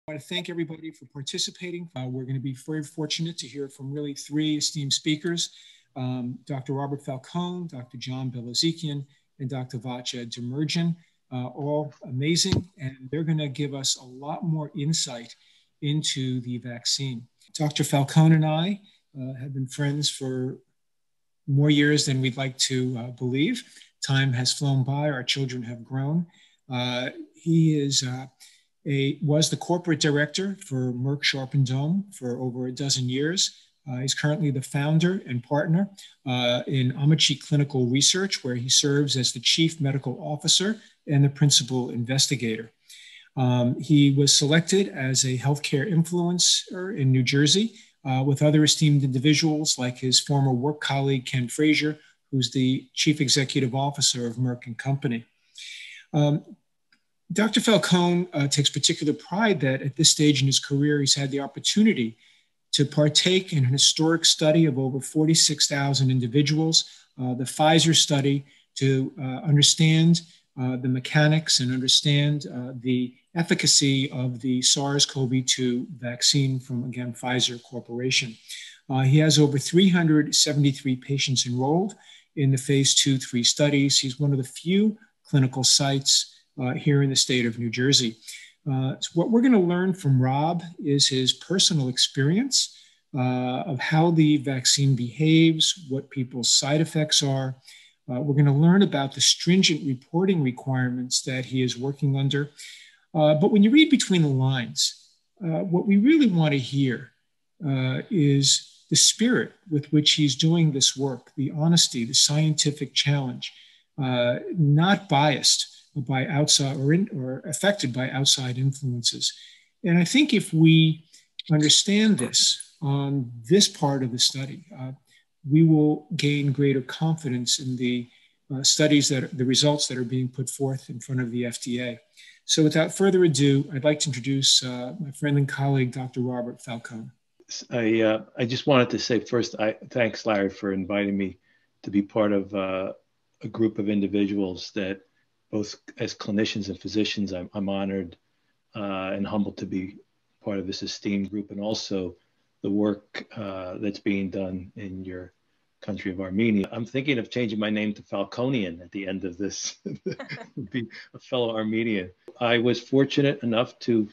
I want to thank everybody for participating. We're going to be very fortunate to hear from really three esteemed speakers, Dr. Robert Falcone, Dr. John Belezikian, and Dr. Vatcha Demirjian, all amazing, and they're going to give us a lot more insight into the vaccine. Dr. Falcone and I have been friends for more years than we'd like to believe. Time has flown by, our children have grown. He was the corporate director for Merck Sharp and Dohme for over a dozen years. He's currently the founder and partner in Amachi Clinical Research, where he serves as the chief medical officer and the principal investigator. He was selected as a healthcare influencer in New Jersey with other esteemed individuals like his former work colleague, Ken Frazier, who's the chief executive officer of Merck and Company. Dr. Falcone takes particular pride that at this stage in his career, he's had the opportunity to partake in an historic study of over 46,000 individuals, the Pfizer study, to understand the mechanics and understand the efficacy of the SARS-CoV-2 vaccine from, again, Pfizer Corporation. He has over 373 patients enrolled in the phase 2-3 studies. He's one of the few clinical sites here in the state of New Jersey. So what we're going to learn from Rob is his personal experience of how the vaccine behaves, what people's side effects are. We're going to learn about the stringent reporting requirements that he is working under. But when you read between the lines, what we really want to hear is the spirit with which he's doing this work, the honesty, the scientific challenge, not biased by outside or affected by outside influences. And I think if we understand this on this part of the study, we will gain greater confidence in the the results that are being put forth in front of the FDA. So without further ado, I'd like to introduce my friend and colleague, Dr. Robert Falcone. I just wanted to say first, thanks, Larry, for inviting me to be part of a group of individuals that both as clinicians and physicians, I'm honored and humbled to be part of this esteemed group, and also the work that's being done in your country of Armenia. I'm thinking of changing my name to Falconian at the end of this, be a fellow Armenian. I was fortunate enough to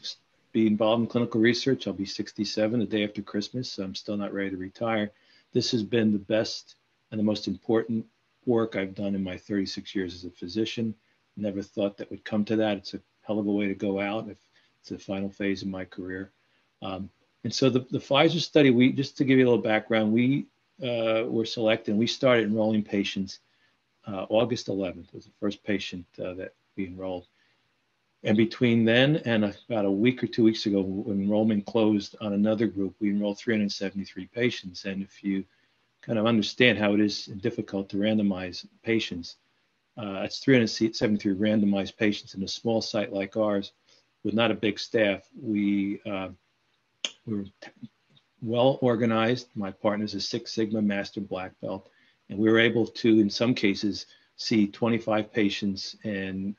be involved in clinical research. I'll be 67 the day after Christmas, so I'm still not ready to retire. This has been the best and the most important work I've done in my 36 years as a physician. Never thought that would come to that. It's a hell of a way to go out if it's the final phase of my career. And so the Pfizer study, just to give you a little background, we were selected and we started enrolling patients August 11th was the first patient that we enrolled. And between then and about a week or 2 weeks ago, when enrollment closed on another group, we enrolled 373 patients. And if you kind of understand how it is difficult to randomize patients, it's 373 randomized patients in a small site like ours with not a big staff. We were well organized. My partner's a Six Sigma Master Black Belt, and we were able to, in some cases, see 25 patients and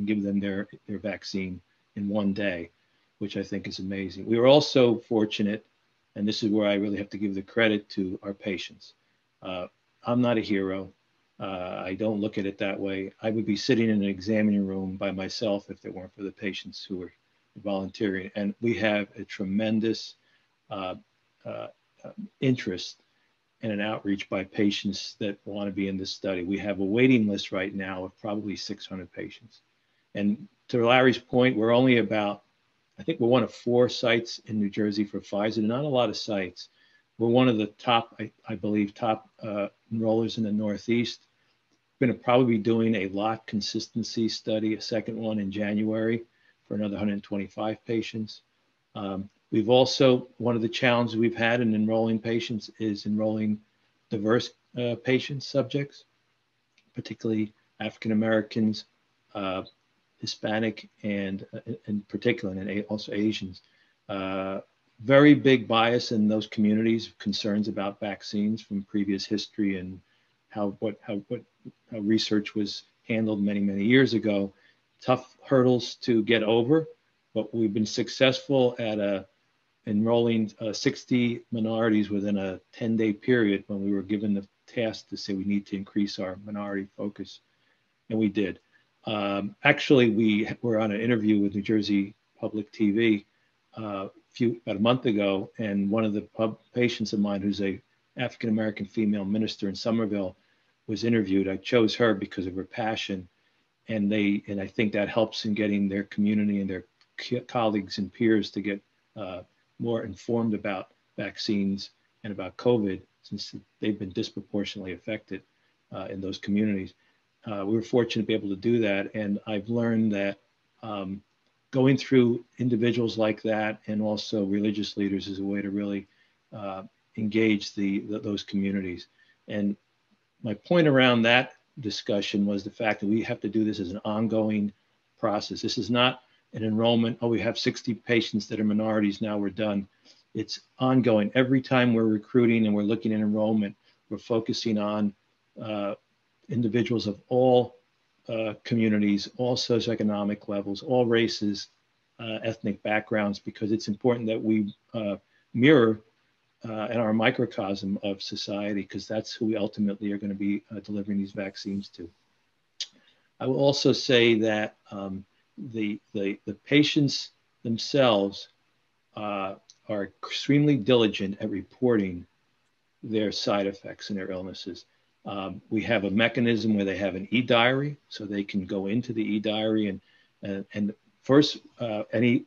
give them their vaccine in one day, which I think is amazing. We were also fortunate, and this is where I really have to give the credit to our patients. I'm not a hero. I don't look at it that way. I would be sitting in an examining room by myself if it weren't for the patients who were volunteering. And we have a tremendous interest and an outreach by patients that want to be in this study. We have a waiting list right now of probably 600 patients. And to Larry's point, we're only about, I think we're one of 4 sites in New Jersey for Pfizer, not a lot of sites. We're one of the top, I believe, top enrollers in the Northeast. We're going to probably be doing a lot consistency study, a second one in January for another 125 patients. We've also, one of the challenges we've had in enrolling patients is enrolling diverse patients, subjects, particularly African Americans, Hispanic, and in particular, and also Asians. Very big bias in those communities, concerns about vaccines from previous history and how research was handled many, many years ago. Tough hurdles to get over. but we've been successful at enrolling 60 minorities within a 10-day period when we were given the task to say we need to increase our minority focus, and we did. Actually, we were on an interview with New Jersey Public TV about a month ago, and one of the patients of mine, who's a African-American female minister in Somerville, was interviewed. I chose her because of her passion, and I think that helps in getting their community and their colleagues and peers to get more informed about vaccines and about COVID, since they've been disproportionately affected in those communities. We were fortunate to be able to do that, and I've learned that going through individuals like that and also religious leaders is a way to really engage those communities. And my point around that discussion was the fact that we have to do this as an ongoing process. This is not an enrollment, oh, we have 60 patients that are minorities, now we're done. It's ongoing. Every time we're recruiting and we're looking at enrollment, we're focusing on individuals of all communities, all socioeconomic levels, all races, ethnic backgrounds, because it's important that we mirror in our microcosm of society, because that's who we ultimately are going to be delivering these vaccines to. I will also say that the patients themselves are extremely diligent at reporting their side effects and their illnesses. We have a mechanism where they have an e-diary, so they can go into the e-diary and first any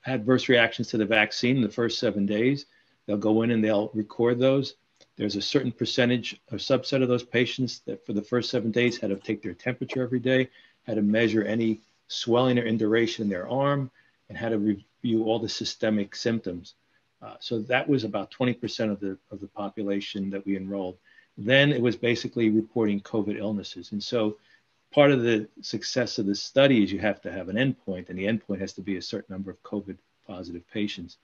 adverse reactions to the vaccine in the first 7 days, they'll go in and they'll record those. There's a certain percentage or subset of those patients that for the first 7 days had to take their temperature every day, had to measure any swelling or induration in their arm, and had to review all the systemic symptoms. So that was about 20% of the population that we enrolled. Then it was basically reporting COVID illnesses. And so part of the success of the study is you have to have an endpoint, and the endpoint has to be a certain number of COVID positive patients.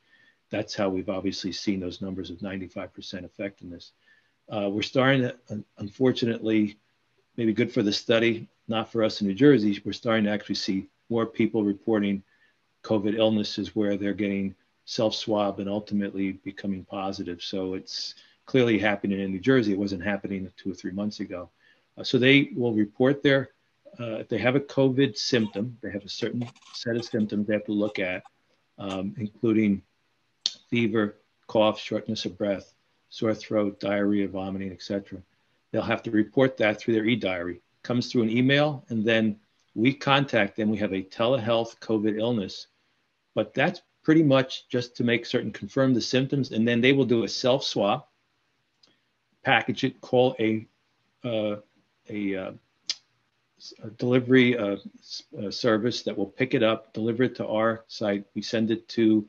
That's how we've obviously seen those numbers of 95% effectiveness. We're starting to, unfortunately, maybe good for the study, not for us in New Jersey, we're starting to actually see more people reporting COVID illnesses where they're getting self-swab and ultimately becoming positive. So it's clearly happening in New Jersey. It wasn't happening 2 or 3 months ago. So they will report their, if they have a COVID symptom, they have a certain set of symptoms they have to look at, including fever, cough, shortness of breath, sore throat, diarrhea, vomiting, etc. They'll have to report that through their e-diary. Comes through an email, and then we contact them. We have a telehealth COVID illness, but that's pretty much just to make certain, confirm the symptoms, and then they will do a self-swab, package it, call a delivery service that will pick it up, deliver it to our site. We send it to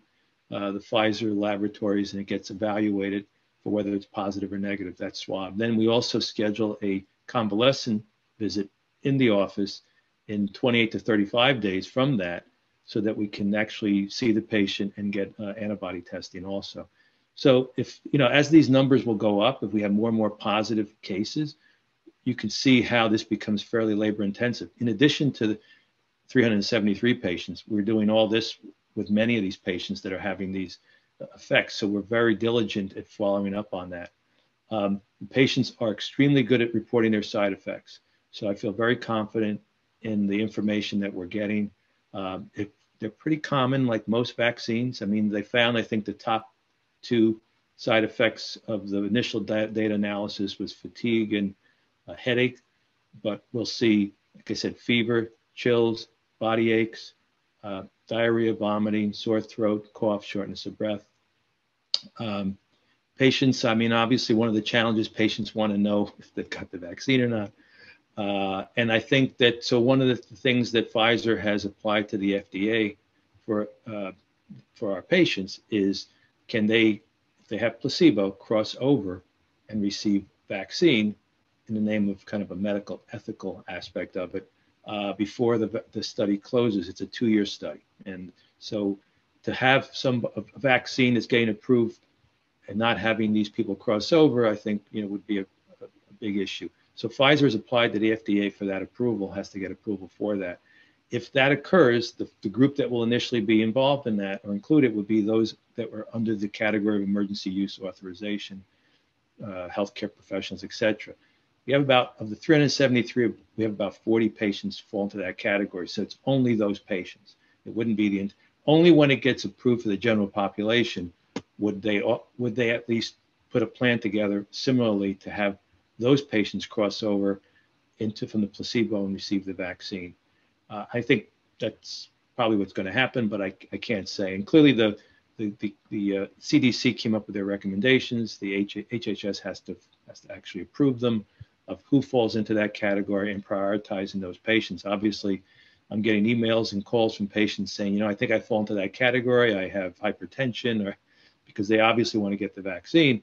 the Pfizer laboratories, and it gets evaluated for whether it's positive or negative, that swab. Then we also schedule a convalescent visit in the office in 28 to 35 days from that, so that we can actually see the patient and get antibody testing also. So if, as these numbers will go up, if we have more and more positive cases, you can see how this becomes fairly labor intensive. In addition to the 373 patients, we're doing all this with many of these patients that are having these effects. So we're very diligent at following up on that. Patients are extremely good at reporting their side effects. So I feel very confident in the information that we're getting. They're pretty common, like most vaccines. I mean, they found, I think, the top 2 side effects of the initial data analysis was fatigue and headache, but we'll see, like I said, fever, chills, body aches, diarrhea, vomiting, sore throat, cough, shortness of breath. Patients, I mean, obviously one of the challenges, patients want to know if they've got the vaccine or not. And I think that, so one of the things that Pfizer has applied to the FDA for our patients is, can they, if they have placebo, cross over and receive vaccine in the name of kind of a medical ethical aspect of it before the study closes. It's a 2-year study. And so to have a vaccine that's getting approved and not having these people cross over, I think, would be a big issue. So Pfizer has applied to the FDA for that approval, has to get approval for that. If that occurs, the group that will initially be involved in that or included would be those that were under the category of emergency use authorization, healthcare professionals, etc. We have about, of the 373, we have about 40 patients fall into that category. So it's only those patients. It wouldn't be only when it gets approved for the general population would they at least put a plan together similarly to have those patients cross over from the placebo and receive the vaccine. I think that's probably what's going to happen, but I can't say. And clearly the CDC came up with their recommendations. The HHS has to actually approve them of who falls into that category and prioritizing those patients. Obviously, I'm getting emails and calls from patients saying, I think I fall into that category. I have hypertension, or because they obviously want to get the vaccine.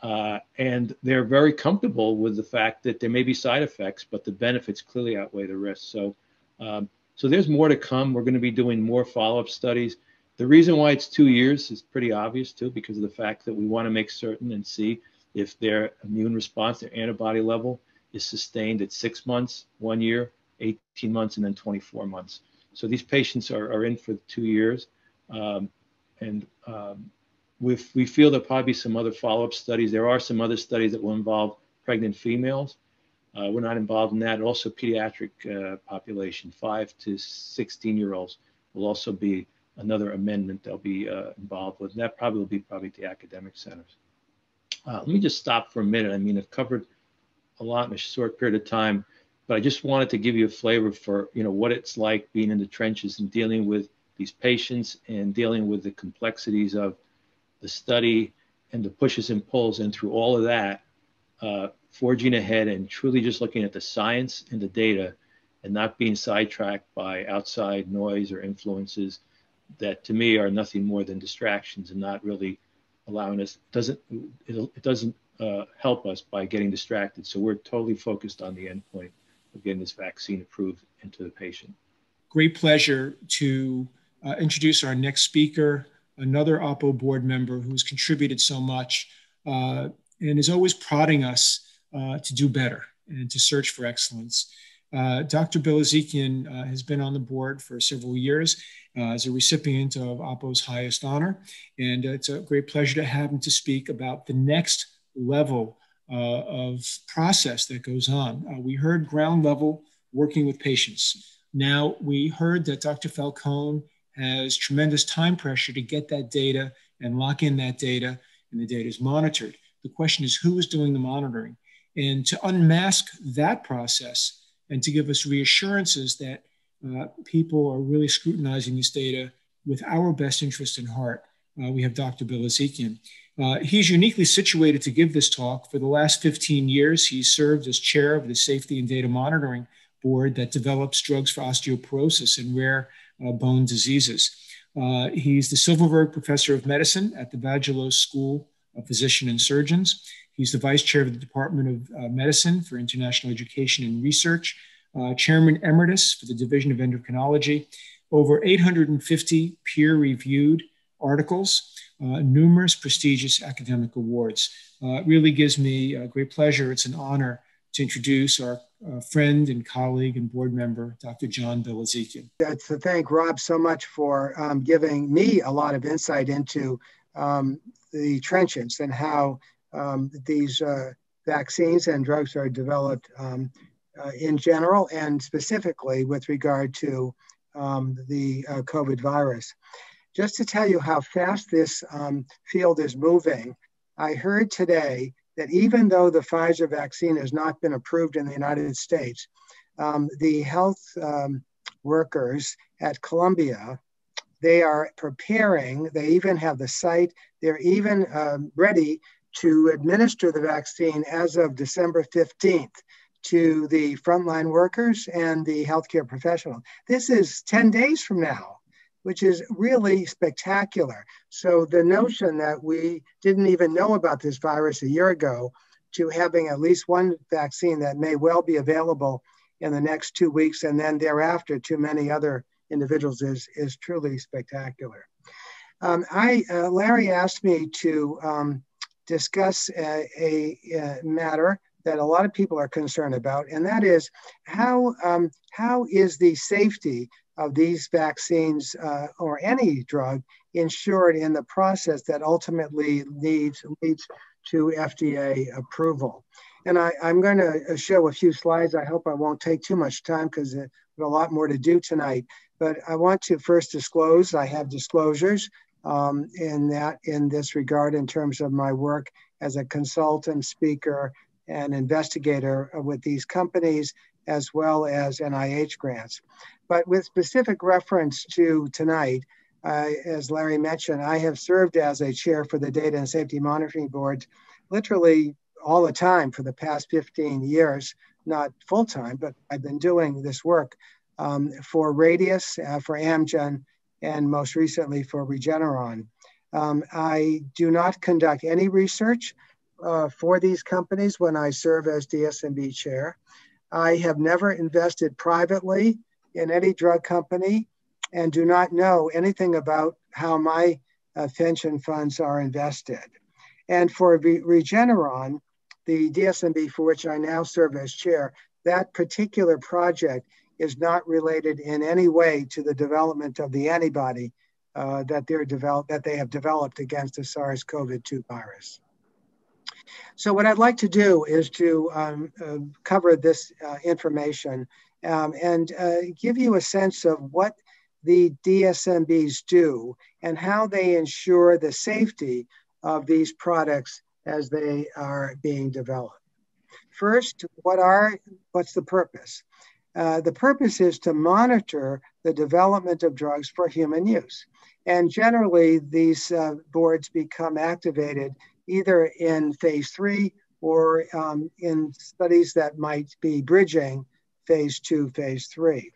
And they're very comfortable with the fact that there may be side effects, but the benefits clearly outweigh the risks. So there's more to come. We're going to be doing more follow-up studies. The reason why it's 2 years is pretty obvious too, because of the fact that we want to make certain and see if their immune response, their antibody level is sustained at 6 months, 1 year, 18 months, and then 24 months. So these patients are in for 2 years. We feel there'll probably be some other follow-up studies. There are some other studies that will involve pregnant females. We're not involved in that. Also, pediatric population, 5 to 16-year-olds, will also be another amendment they'll be involved with. And that probably will be at the academic centers. Let me just stop for a minute. I mean, I've covered a lot in a short period of time, but I just wanted to give you a flavor for what it's like being in the trenches and dealing with these patients and dealing with the complexities of the study and the pushes and pulls, and through all of that, forging ahead and truly just looking at the science and the data and not being sidetracked by outside noise or influences that to me are nothing more than distractions and not really allowing us, it doesn't help us by getting distracted. So we're totally focused on the endpoint of getting this vaccine approved into the patient. Great pleasure to introduce our next speaker, another OPPO board member who's contributed so much and is always prodding us to do better and to search for excellence. Dr. Bilezikian has been on the board for several years as a recipient of OPPO's highest honor, and it's a great pleasure to have him to speak about the next level of process that goes on. We heard ground level working with patients. Now we heard that Dr. Falcone has tremendous time pressure to get that data and lock in that data, and the data is monitored. The question is, who is doing the monitoring? And to unmask that process and to give us reassurances that people are really scrutinizing this data with our best interest in heart, we have Dr. Bilezikian. He's uniquely situated to give this talk. For the last 15 years, he's served as chair of the Safety and Data Monitoring Board that develops drugs for osteoporosis and rare bone diseases. He's the Silverberg Professor of Medicine at the Vagelos School of Physicians and Surgeons. He's the Vice Chair of the Department of Medicine for International Education and Research, Chairman Emeritus for the Division of Endocrinology, over 850 peer-reviewed articles, numerous prestigious academic awards. It really gives me a great pleasure. It's an honor to introduce our friend and colleague and board member, Dr. John Bilezikian. That's to thank Rob so much for giving me a lot of insight into the trenches and how these vaccines and drugs are developed in general and specifically with regard to the COVID virus. Just to tell you how fast this field is moving, I heard today that even though the Pfizer vaccine has not been approved in the United States, the health workers at Columbia, they are preparing, they even have the site, they're even ready to administer the vaccine as of December 15th to the frontline workers and the healthcare professionals. This is 10 days from now, which is really spectacular. So the notion that we didn't even know about this virus a year ago to having at least one vaccine that may well be available in the next 2 weeks and then thereafter to many other individuals is truly spectacular. Larry asked me to discuss a matter that a lot of people are concerned about, and that is how is the safety of these vaccines or any drug insured in the process that ultimately leads to FDA approval. And I'm going to show a few slides. I hope I won't take too much time because we have a lot more to do tonight. But I want to first disclose, I have disclosures in this regard in terms of my work as a consultant, speaker, and investigator with these companies, as well as NIH grants. But with specific reference to tonight, as Larry mentioned, I have served as a chair for the Data and Safety Monitoring Board literally all the time for the past 15 years, not full time, but I've been doing this work for Radius, for Amgen, and most recently for Regeneron. I do not conduct any research for these companies when I serve as DSMB chair. I have never invested privately in any drug company and do not know anything about how my pension funds are invested. And for Regeneron, the DSMB for which I now serve as chair, that particular project is not related in any way to the development of the antibody that they have developed against the SARS-CoV-2 virus. So what I'd like to do is to cover this information and give you a sense of what the DSMBs do and how they ensure the safety of these products as they are being developed. First, what's the purpose? The purpose is to monitor the development of drugs for human use. And generally, these boards become activated either in phase 3 or in studies that might be bridging phase 2, phase 3.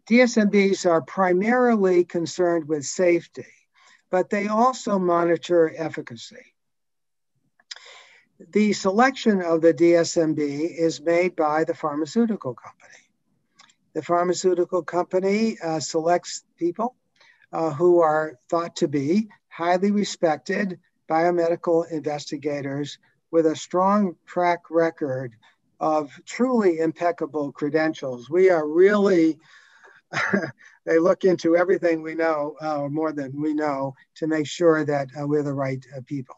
DSMBs are primarily concerned with safety, but they also monitor efficacy. The selection of the DSMB is made by the pharmaceutical company. The pharmaceutical company selects people who are thought to be highly respected biomedical investigators with a strong track record of truly impeccable credentials. We are really, they look into everything we know, or more than we know, to make sure that we're the right people.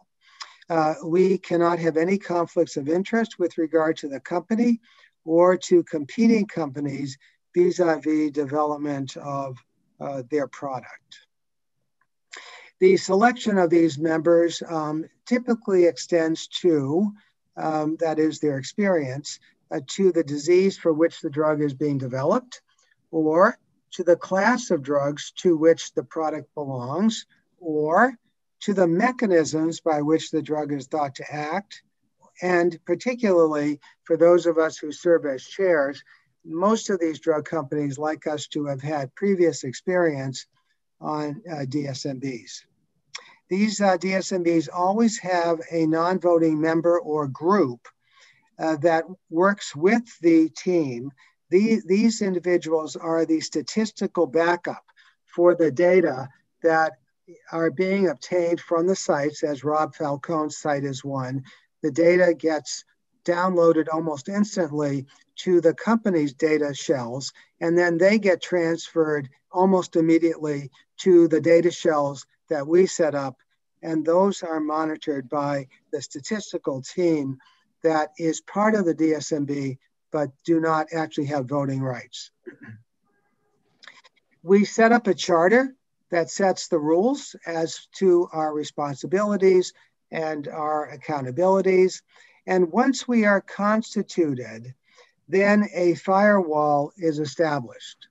We cannot have any conflicts of interest with regard to the company or to competing companies vis-a-vis development of their product. The selection of these members typically extends to, that is their experience, to the disease for which the drug is being developed, or to the class of drugs to which the product belongs, or to the mechanisms by which the drug is thought to act. And particularly for those of us who serve as chairs, most of these drug companies like us to have had previous experience on DSMBs. These DSMBs always have a non-voting member or group that works with the team. These individuals are the statistical backup for the data that are being obtained from the sites, as Rob Falcone's site is one. The data gets downloaded almost instantly to the company's data shells, and then they get transferred almost immediately to the data shells that we set up, and those are monitored by the statistical team that is part of the DSMB, but do not actually have voting rights. We set up a charter that sets the rules as to our responsibilities and our accountabilities. And once we are constituted, then a firewall is established.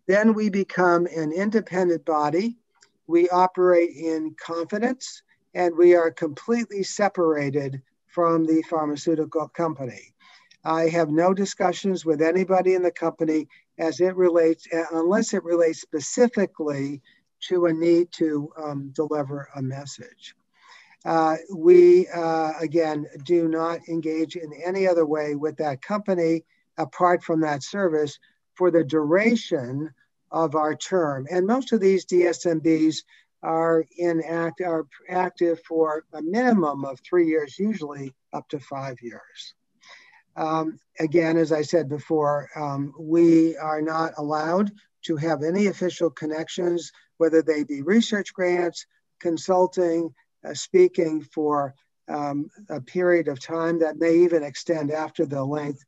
Then we become an independent body. We operate in confidence, and we are completely separated from the pharmaceutical company. I have no discussions with anybody in the company as it relates, unless it relates specifically to a need to deliver a message. We, again, do not engage in any other way with that company apart from that service for the duration of our term. And most of these DSMBs are active for a minimum of 3 years, usually up to 5 years. Again, as I said before, we are not allowed to have any official connections, whether they be research grants, consulting, speaking for a period of time that may even extend after the length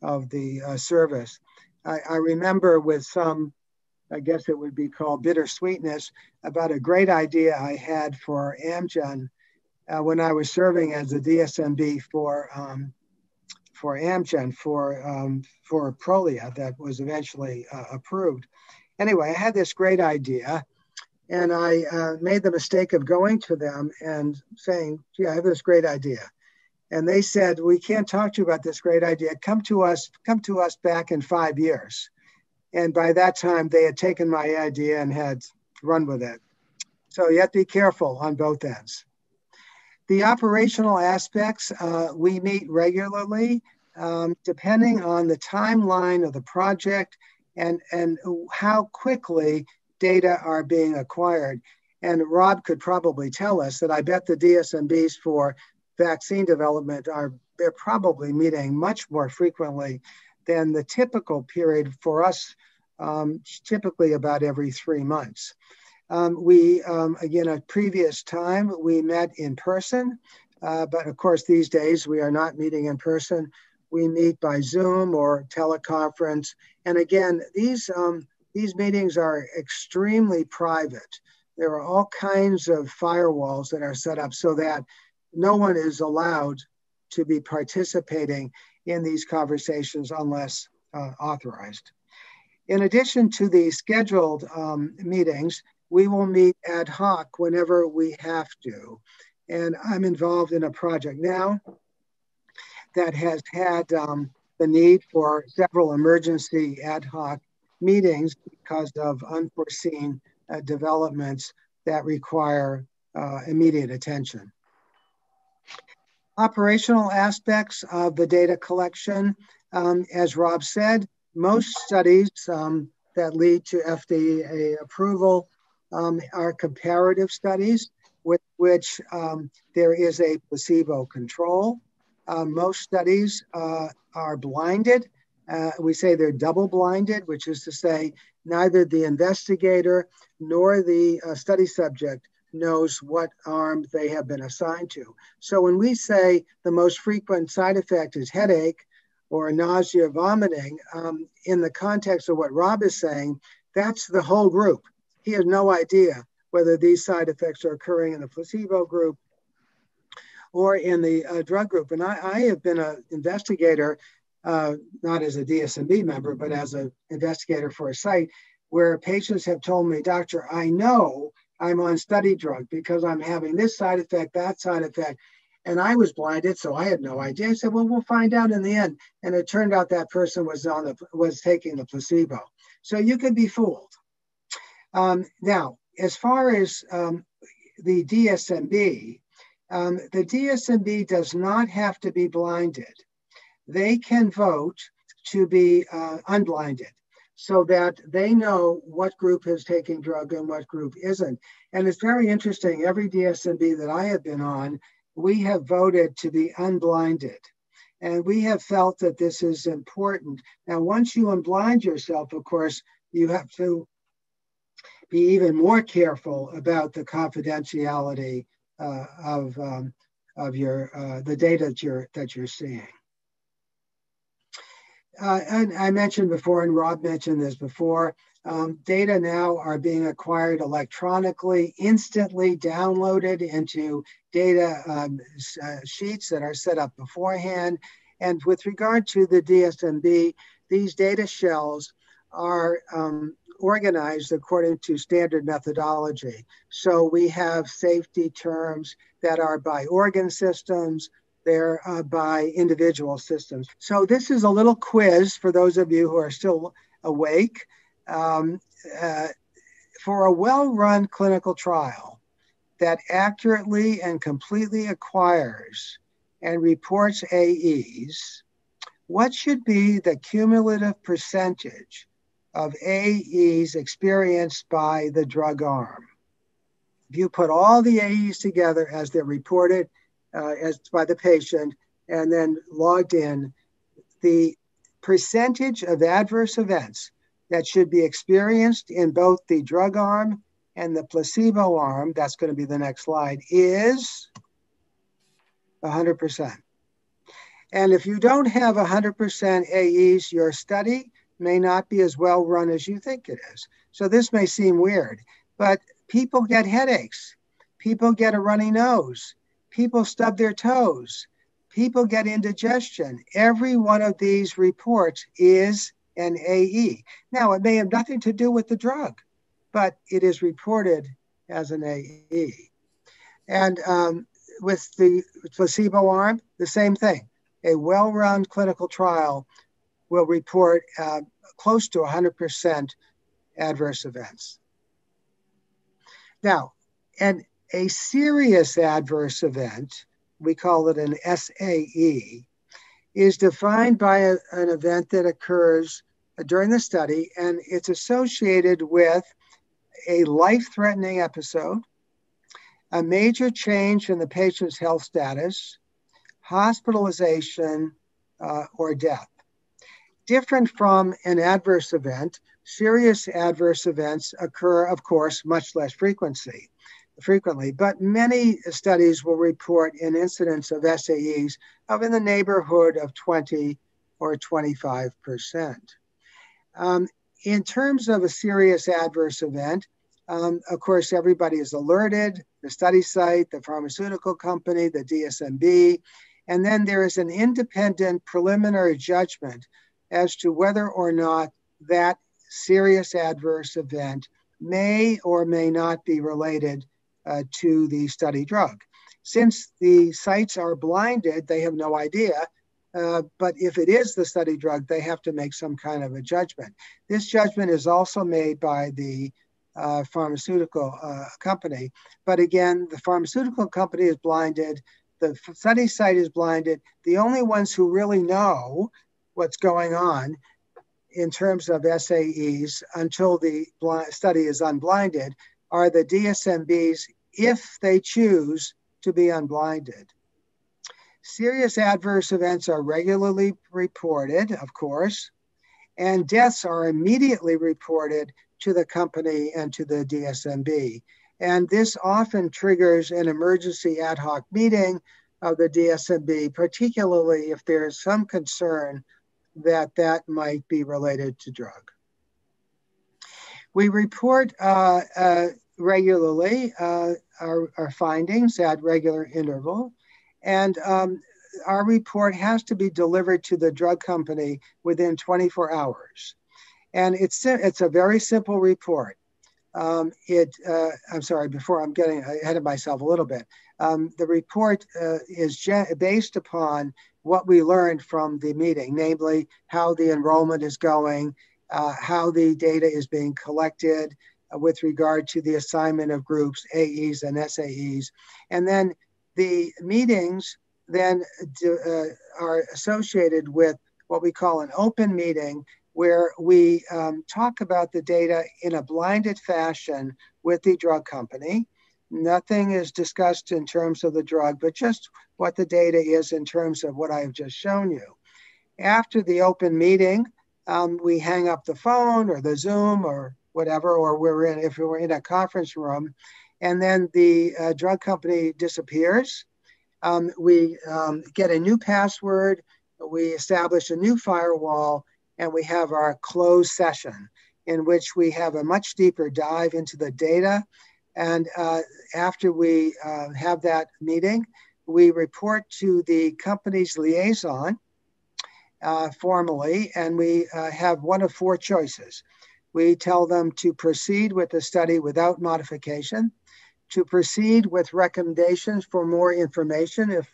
of the service. I remember with some, I guess it would be called bittersweetness, about a great idea I had for Amgen when I was serving as a DSMB for Amgen for Prolia that was eventually approved. Anyway, I had this great idea, and I made the mistake of going to them and saying, "Gee, I have this great idea." And they said, "We can't talk to you about this great idea. Come to us back in 5 years." And by that time, they had taken my idea and had run with it. So you have to be careful on both ends. The operational aspects, we meet regularly, depending on the timeline of the project and how quickly data are being acquired. And Rob could probably tell us that I bet the DSMBs for vaccine development they're probably meeting much more frequently than the typical period for us, typically about every 3 months. Again, at previous time, we met in person, but of course these days we are not meeting in person. We meet by Zoom or teleconference. And again, these meetings are extremely private. There are all kinds of firewalls that are set up so that no one is allowed to be participating in these conversations unless authorized. In addition to the scheduled meetings, we will meet ad hoc whenever we have to. And I'm involved in a project now that has had the need for several emergency ad hoc meetings because of unforeseen developments that require immediate attention. Operational aspects of the data collection, as Rob said, most studies that lead to FDA approval are comparative studies with which there is a placebo control. Most studies are blinded. We say they're double blinded, which is to say neither the investigator nor the study subject knows what arm they have been assigned to. So when we say the most frequent side effect is headache or nausea, vomiting, in the context of what Rob is saying, that's the whole group. He has no idea whether these side effects are occurring in the placebo group or in the drug group. And I have been an investigator, not as a DSMB member, but as an investigator for a site where patients have told me, "Doctor, I know I'm on study drug because I'm having this side effect, that side effect." And I was blinded, so I had no idea. I said, "Well, we'll find out in the end." And it turned out that person was taking the placebo. So you could be fooled. Now, as far as the DSMB does not have to be blinded. They can vote to be unblinded so that they know what group is taking drug and what group isn't. And it's very interesting. Every DSMB that I have been on, we have voted to be unblinded. And we have felt that this is important. Now, once you unblind yourself, of course, you have to be even more careful about the confidentiality of the data that you're seeing. And I mentioned before, and Rob mentioned this before, data now are being acquired electronically, instantly downloaded into data sheets that are set up beforehand. And with regard to the DSMB, these data shells are organized according to standard methodology. So we have safety terms that are by organ systems, they're by individual systems. So this is a little quiz for those of you who are still awake. For a well-run clinical trial that accurately and completely acquires and reports AEs, what should be the cumulative percentage of AEs experienced by the drug arm? If you put all the AEs together as they're reported as by the patient and then logged in, the percentage of adverse events that should be experienced in both the drug arm and the placebo arm, that's going to be the next slide, is 100%. And if you don't have 100% AEs, your study may not be as well run as you think it is. So this may seem weird, but people get headaches. People get a runny nose. People stub their toes. People get indigestion. Every one of these reports is an AE. Now, it may have nothing to do with the drug, but it is reported as an AE. And with the placebo arm, the same thing. A well-run clinical trial will report close to 100% adverse events. Now, and a serious adverse event, we call it an SAE, is defined by an event that occurs during the study, and it's associated with a life-threatening episode, a major change in the patient's health status, hospitalization, or death. Different from an adverse event, serious adverse events occur, of course, much less frequently, but many studies will report an incidence of SAEs of in the neighborhood of 20 or 25%. In terms of a serious adverse event, of course, everybody is alerted, the study site, the pharmaceutical company, the DSMB, and then there is an independent preliminary judgment as to whether or not that serious adverse event may or may not be related to the study drug. Since the sites are blinded, they have no idea, but if it is the study drug, they have to make some kind of a judgment. This judgment is also made by the pharmaceutical company, but again, the pharmaceutical company is blinded, the study site is blinded. The only ones who really know what's going on in terms of SAEs until the study is unblinded are the DSMBs if they choose to be unblinded. Serious adverse events are regularly reported, of course, and deaths are immediately reported to the company and to the DSMB. And this often triggers an emergency ad hoc meeting of the DSMB, particularly if there is some concern that that might be related to drug. We report regularly our findings at regular interval, and our report has to be delivered to the drug company within 24 hours. And it's a very simple report. I'm sorry, before I'm getting ahead of myself a little bit. The report is based upon what we learned from the meeting, namely how the enrollment is going, how the data is being collected with regard to the assignment of groups, AEs and SAEs. And then the meetings then are associated with what we call an open meeting, where we talk about the data in a blinded fashion with the drug company. Nothing is discussed in terms of the drug, but just what the data is in terms of what I've just shown you. After the open meeting, we hang up the phone or the Zoom or whatever, or if we're in a conference room, and then the drug company disappears. We get a new password, we establish a new firewall, and we have our closed session in which we have a much deeper dive into the data. And after we have that meeting, we report to the company's liaison formally, and we have one of four choices. We tell them to proceed with the study without modification, to proceed with recommendations for more information if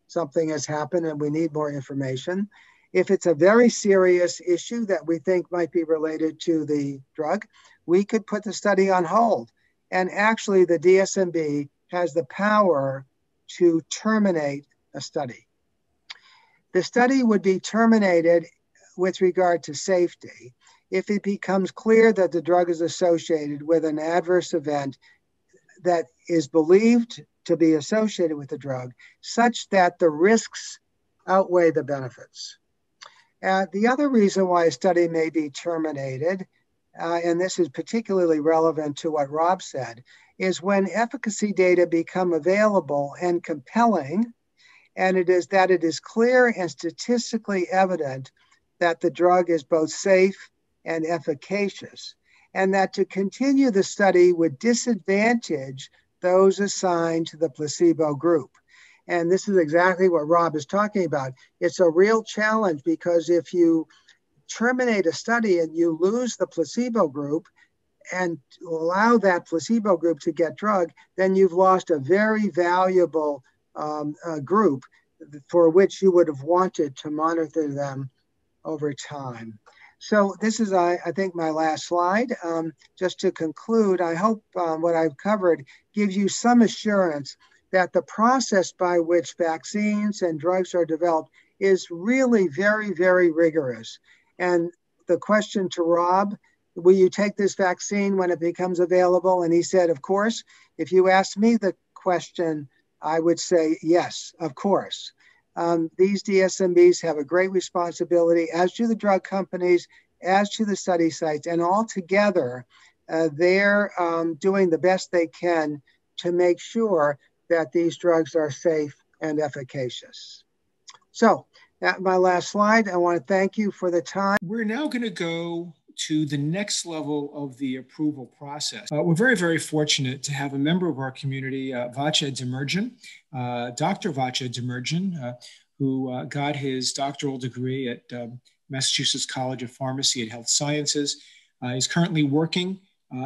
something has happened and we need more information. If it's a very serious issue that we think might be related to the drug, we could put the study on hold. And actually, the DSMB has the power to terminate a study. The study would be terminated with regard to safety if it becomes clear that the drug is associated with an adverse event that is believed to be associated with the drug, such that the risks outweigh the benefits. The other reason why a study may be terminated, and this is particularly relevant to what Rob said, is when efficacy data become available and compelling, and it is clear and statistically evident that the drug is both safe and efficacious, and that to continue the study would disadvantage those assigned to the placebo group. And this is exactly what Rob is talking about. It's a real challenge because if you terminate a study and you lose the placebo group and allow that placebo group to get drug, then you've lost a very valuable group for which you would have wanted to monitor them over time. So this is, I think, my last slide. Just to conclude, I hope what I've covered gives you some assurance that the process by which vaccines and drugs are developed is really very, very rigorous. And the question to Rob, will you take this vaccine when it becomes available? And he said, of course. If you asked me the question, I would say, yes, of course. These DSMBs have a great responsibility, as do the drug companies, as do the study sites, and all together, they're doing the best they can to make sure that these drugs are safe and efficacious. So that's my last slide. I want to thank you for the time. We're now going to go to the next level of the approval process. We're very, very fortunate to have a member of our community, Vacha Demirjian, Dr. Vacha Demirjian, who got his doctoral degree at Massachusetts College of Pharmacy and Health Sciences. He's currently working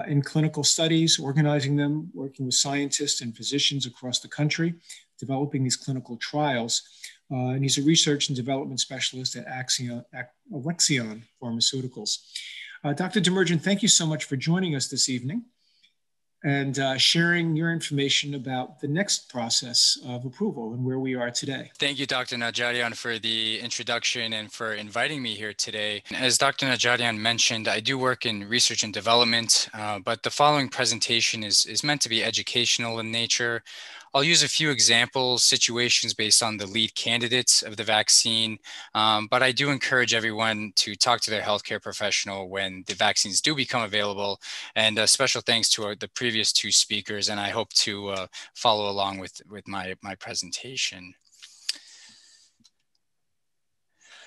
in clinical studies, organizing them, working with scientists and physicians across the country, developing these clinical trials. And he's a research and development specialist at Alexion Pharmaceuticals. Dr. Demirjian, thank you so much for joining us this evening and sharing your information about the next process of approval and where we are today. Thank you, Dr. Najarian, for the introduction and for inviting me here today. As Dr. Najarian mentioned, I do work in research and development, but the following presentation is meant to be educational in nature. I'll use a few examples, situations based on the lead candidates of the vaccine, but I do encourage everyone to talk to their healthcare professional when the vaccines do become available. And special thanks to the previous two speakers, and I hope to follow along with my presentation.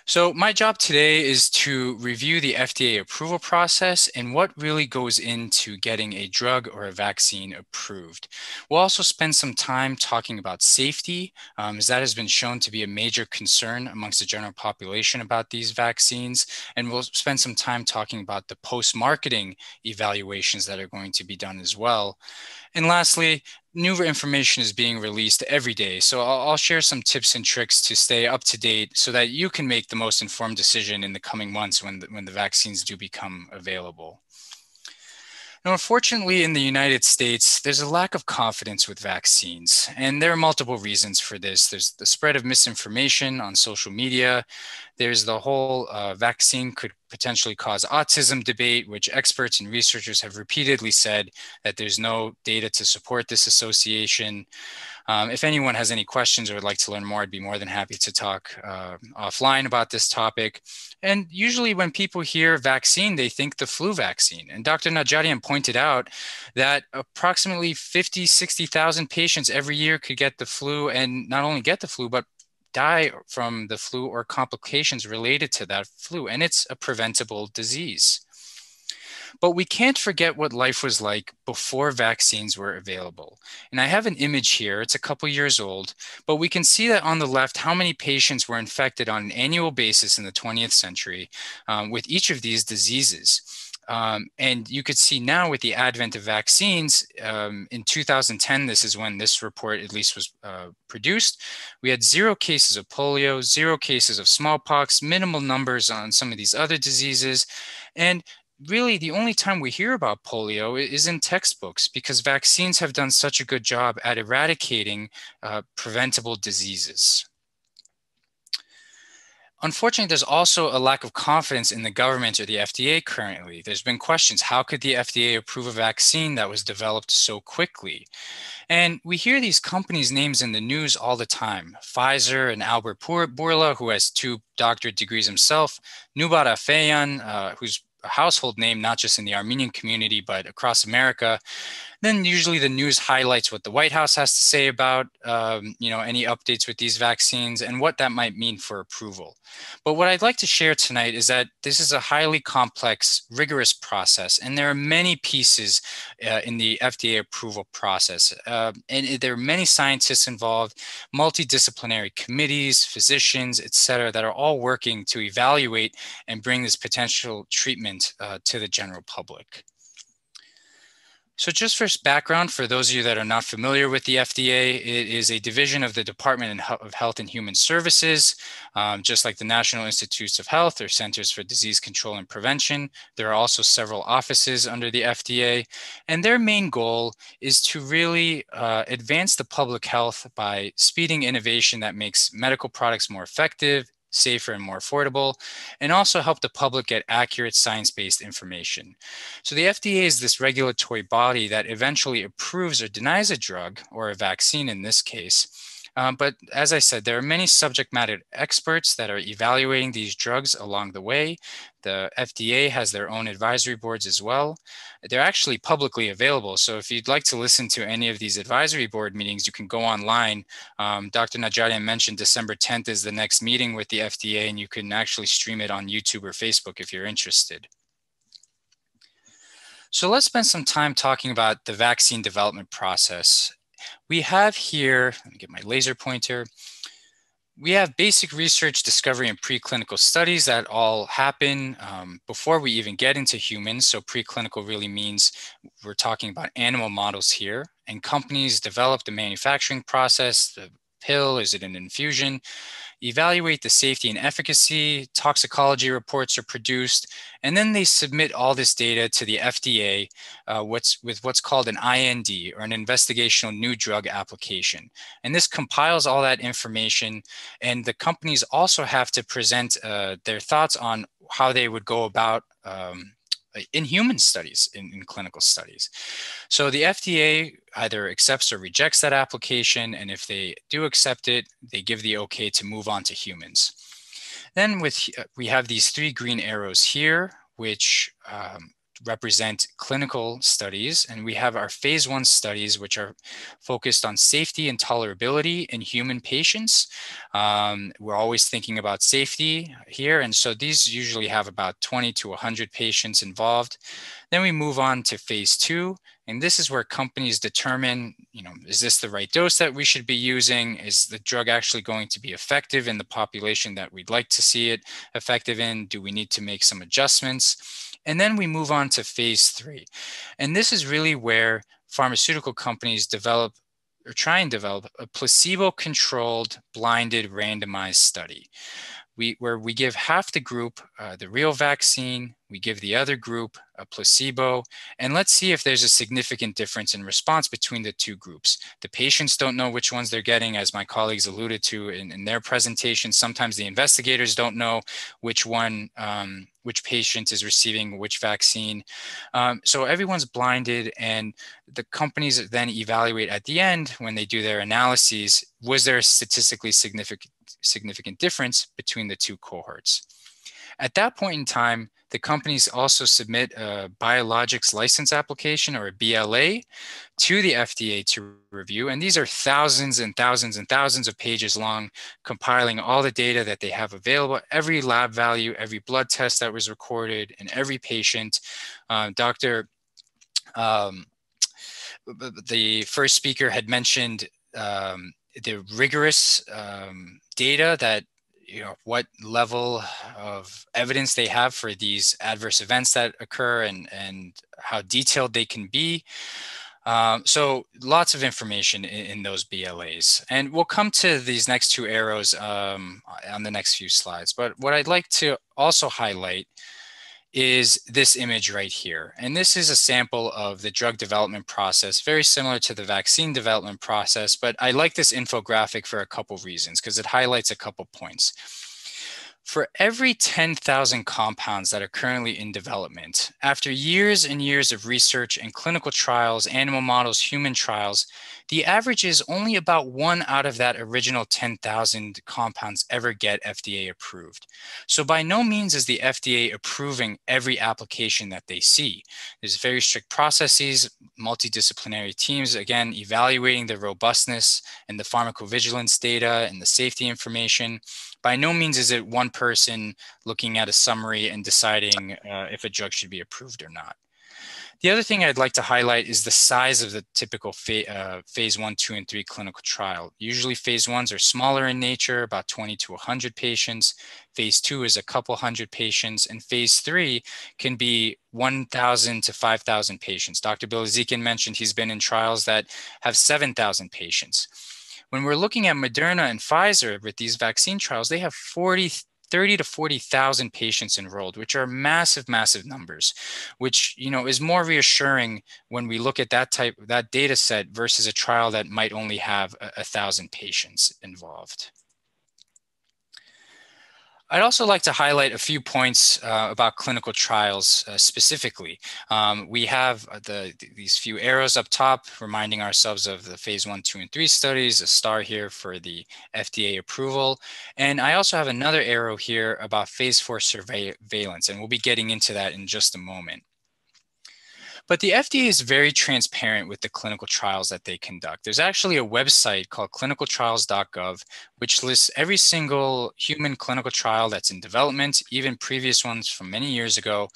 So my job today is to review the FDA approval process and what really goes into getting a drug or a vaccine approved. We'll also spend some time talking about safety, as that has been shown to be a major concern amongst the general population about these vaccines. And we'll spend some time talking about the post-marketing evaluations that are going to be done as well. And lastly, newer information is being released every day. So I'll share some tips and tricks to stay up to date so that you can make the most informed decision in the coming months when the vaccines do become available. Now, unfortunately, in the United States, there's a lack of confidence with vaccines, and there are multiple reasons for this. There's the spread of misinformation on social media. There's the whole vaccine could potentially cause autism debate, which experts and researchers have repeatedly said that there's no data to support this association. If anyone has any questions or would like to learn more, I'd be more than happy to talk offline about this topic. And usually when people hear vaccine, they think the flu vaccine. And Dr. Najarian pointed out that approximately 50, 60,000 patients every year could get the flu, and not only get the flu, but die from the flu or complications related to that flu. And it's a preventable disease. But we can't forget what life was like before vaccines were available. And I have an image here, it's a couple years old, but we can see that on the left how many patients were infected on an annual basis in the 20th century with each of these diseases. And you could see now with the advent of vaccines, in 2010, this is when this report at least was produced, we had 0 cases of polio, 0 cases of smallpox, minimal numbers on some of these other diseases. And really, the only time we hear about polio is in textbooks because vaccines have done such a good job at eradicating preventable diseases. Unfortunately, there's also a lack of confidence in the government or the FDA currently. There's been questions, how could the FDA approve a vaccine that was developed so quickly? And we hear these companies' names in the news all the time. Pfizer and Albert Bourla, who has 2 doctorate degrees himself, Noubar Afeyan, who's a household name, not just in the Armenian community, but across America. Then usually the news highlights what the White House has to say about any updates with these vaccines and what that might mean for approval. But what I'd like to share tonight is that this is a highly complex, rigorous process, and there are many pieces in the FDA approval process. And there are many scientists involved, multidisciplinary committees, physicians, et cetera, that are all working to evaluate and bring this potential treatment to the general public. So just for background, for those of you that are not familiar with the FDA, it is a division of the Department of Health and Human Services, just like the National Institutes of Health or Centers for Disease Control and Prevention. There are also several offices under the FDA, and their main goal is to really advance the public health by speeding innovation that makes medical products more effective, safer, and more affordable, and also help the public get accurate science-based information. So the FDA is this regulatory body that eventually approves or denies a drug, or a vaccine in this case. But as I said, there are many subject matter experts that are evaluating these drugs along the way. The FDA has their own advisory boards as well. They're actually publicly available. So if you'd like to listen to any of these advisory board meetings, you can go online. Dr. Najarian mentioned December 10th is the next meeting with the FDA, and you can actually stream it on YouTube or Facebook if you're interested. So let's spend some time talking about the vaccine development process. We have here, let me get my laser pointer. We have basic research, discovery, and preclinical studies that all happen before we even get into humans. So preclinical really means we're talking about animal models here, and companies develop the manufacturing process, the pill, is it an infusion, evaluate the safety and efficacy, toxicology reports are produced, and then they submit all this data to the FDA with what's called an IND, or an investigational new drug application. And this compiles all that information, and the companies also have to present their thoughts on how they would go about in human studies, in clinical studies. So the FDA either accepts or rejects that application, and if they do accept it, they give the okay to move on to humans. Then we have these 3 green arrows here, which represent clinical studies, and we have our phase 1 studies, which are focused on safety and tolerability in human patients. We're always thinking about safety here, and so these usually have about 20 to 100 patients involved. Then we move on to phase 2, and this is where companies determine, is this the right dose that we should be using? Is the drug actually going to be effective in the population that we'd like to see it effective in? Do we need to make some adjustments? And then we move on to phase 3. And this is really where pharmaceutical companies develop or try and develop a placebo-controlled, blinded, randomized study. Where we give half the group the real vaccine, we give the other group a placebo, and let's see if there's a significant difference in response between the 2 groups. The patients don't know which ones they're getting, as my colleagues alluded to in their presentation. Sometimes the investigators don't know which patient is receiving which vaccine. So everyone's blinded, and the companies then evaluate at the end, when they do their analyses, was there a statistically significant difference between the 2 cohorts. At that point in time, the companies also submit a biologics license application, or a BLA, to the FDA to review. And these are thousands and thousands and thousands of pages long, compiling all the data that they have available, every lab value, every blood test that was recorded, and every patient. The first speaker had mentioned the rigorous data that, what level of evidence they have for these adverse events that occur, and how detailed they can be. So lots of information in those BLAs. And we'll come to these next 2 arrows on the next few slides. But what I'd like to also highlight is this image right here. And this is a sample of the drug development process, very similar to the vaccine development process, but I like this infographic for a couple reasons, because it highlights a couple points. For every 10,000 compounds that are currently in development, after years and years of research and clinical trials, animal models, human trials, the average is only about 1 out of that original 10,000 compounds ever get FDA approved. So by no means is the FDA approving every application that they see. There's very strict processes, multidisciplinary teams, again, evaluating the robustness and the pharmacovigilance data and the safety information. By no means is it one person looking at a summary and deciding if a drug should be approved or not. The other thing I'd like to highlight is the size of the typical phase 1, 2, and 3 clinical trial. Usually phase 1s are smaller in nature, about 20 to 100 patients. Phase 2 is a couple hundred patients, and phase 3 can be 1,000 to 5,000 patients. Dr. Bilezikian mentioned he's been in trials that have 7,000 patients. When we're looking at Moderna and Pfizer with these vaccine trials, they have 30 to 40,000 patients enrolled, which are massive, massive numbers, which is more reassuring when we look at that data set versus a trial that might only have 1,000 patients involved. I'd also like to highlight a few points about clinical trials specifically. We have these few arrows up top reminding ourselves of the phase 1, 2, and 3 studies, a star here for the FDA approval. And I also have another arrow here about phase 4 surveillance, and we'll be getting into that in just a moment. But the FDA is very transparent with the clinical trials that they conduct. There's actually a website called clinicaltrials.gov, which lists every single human clinical trial that's in development, even previous ones from many years ago.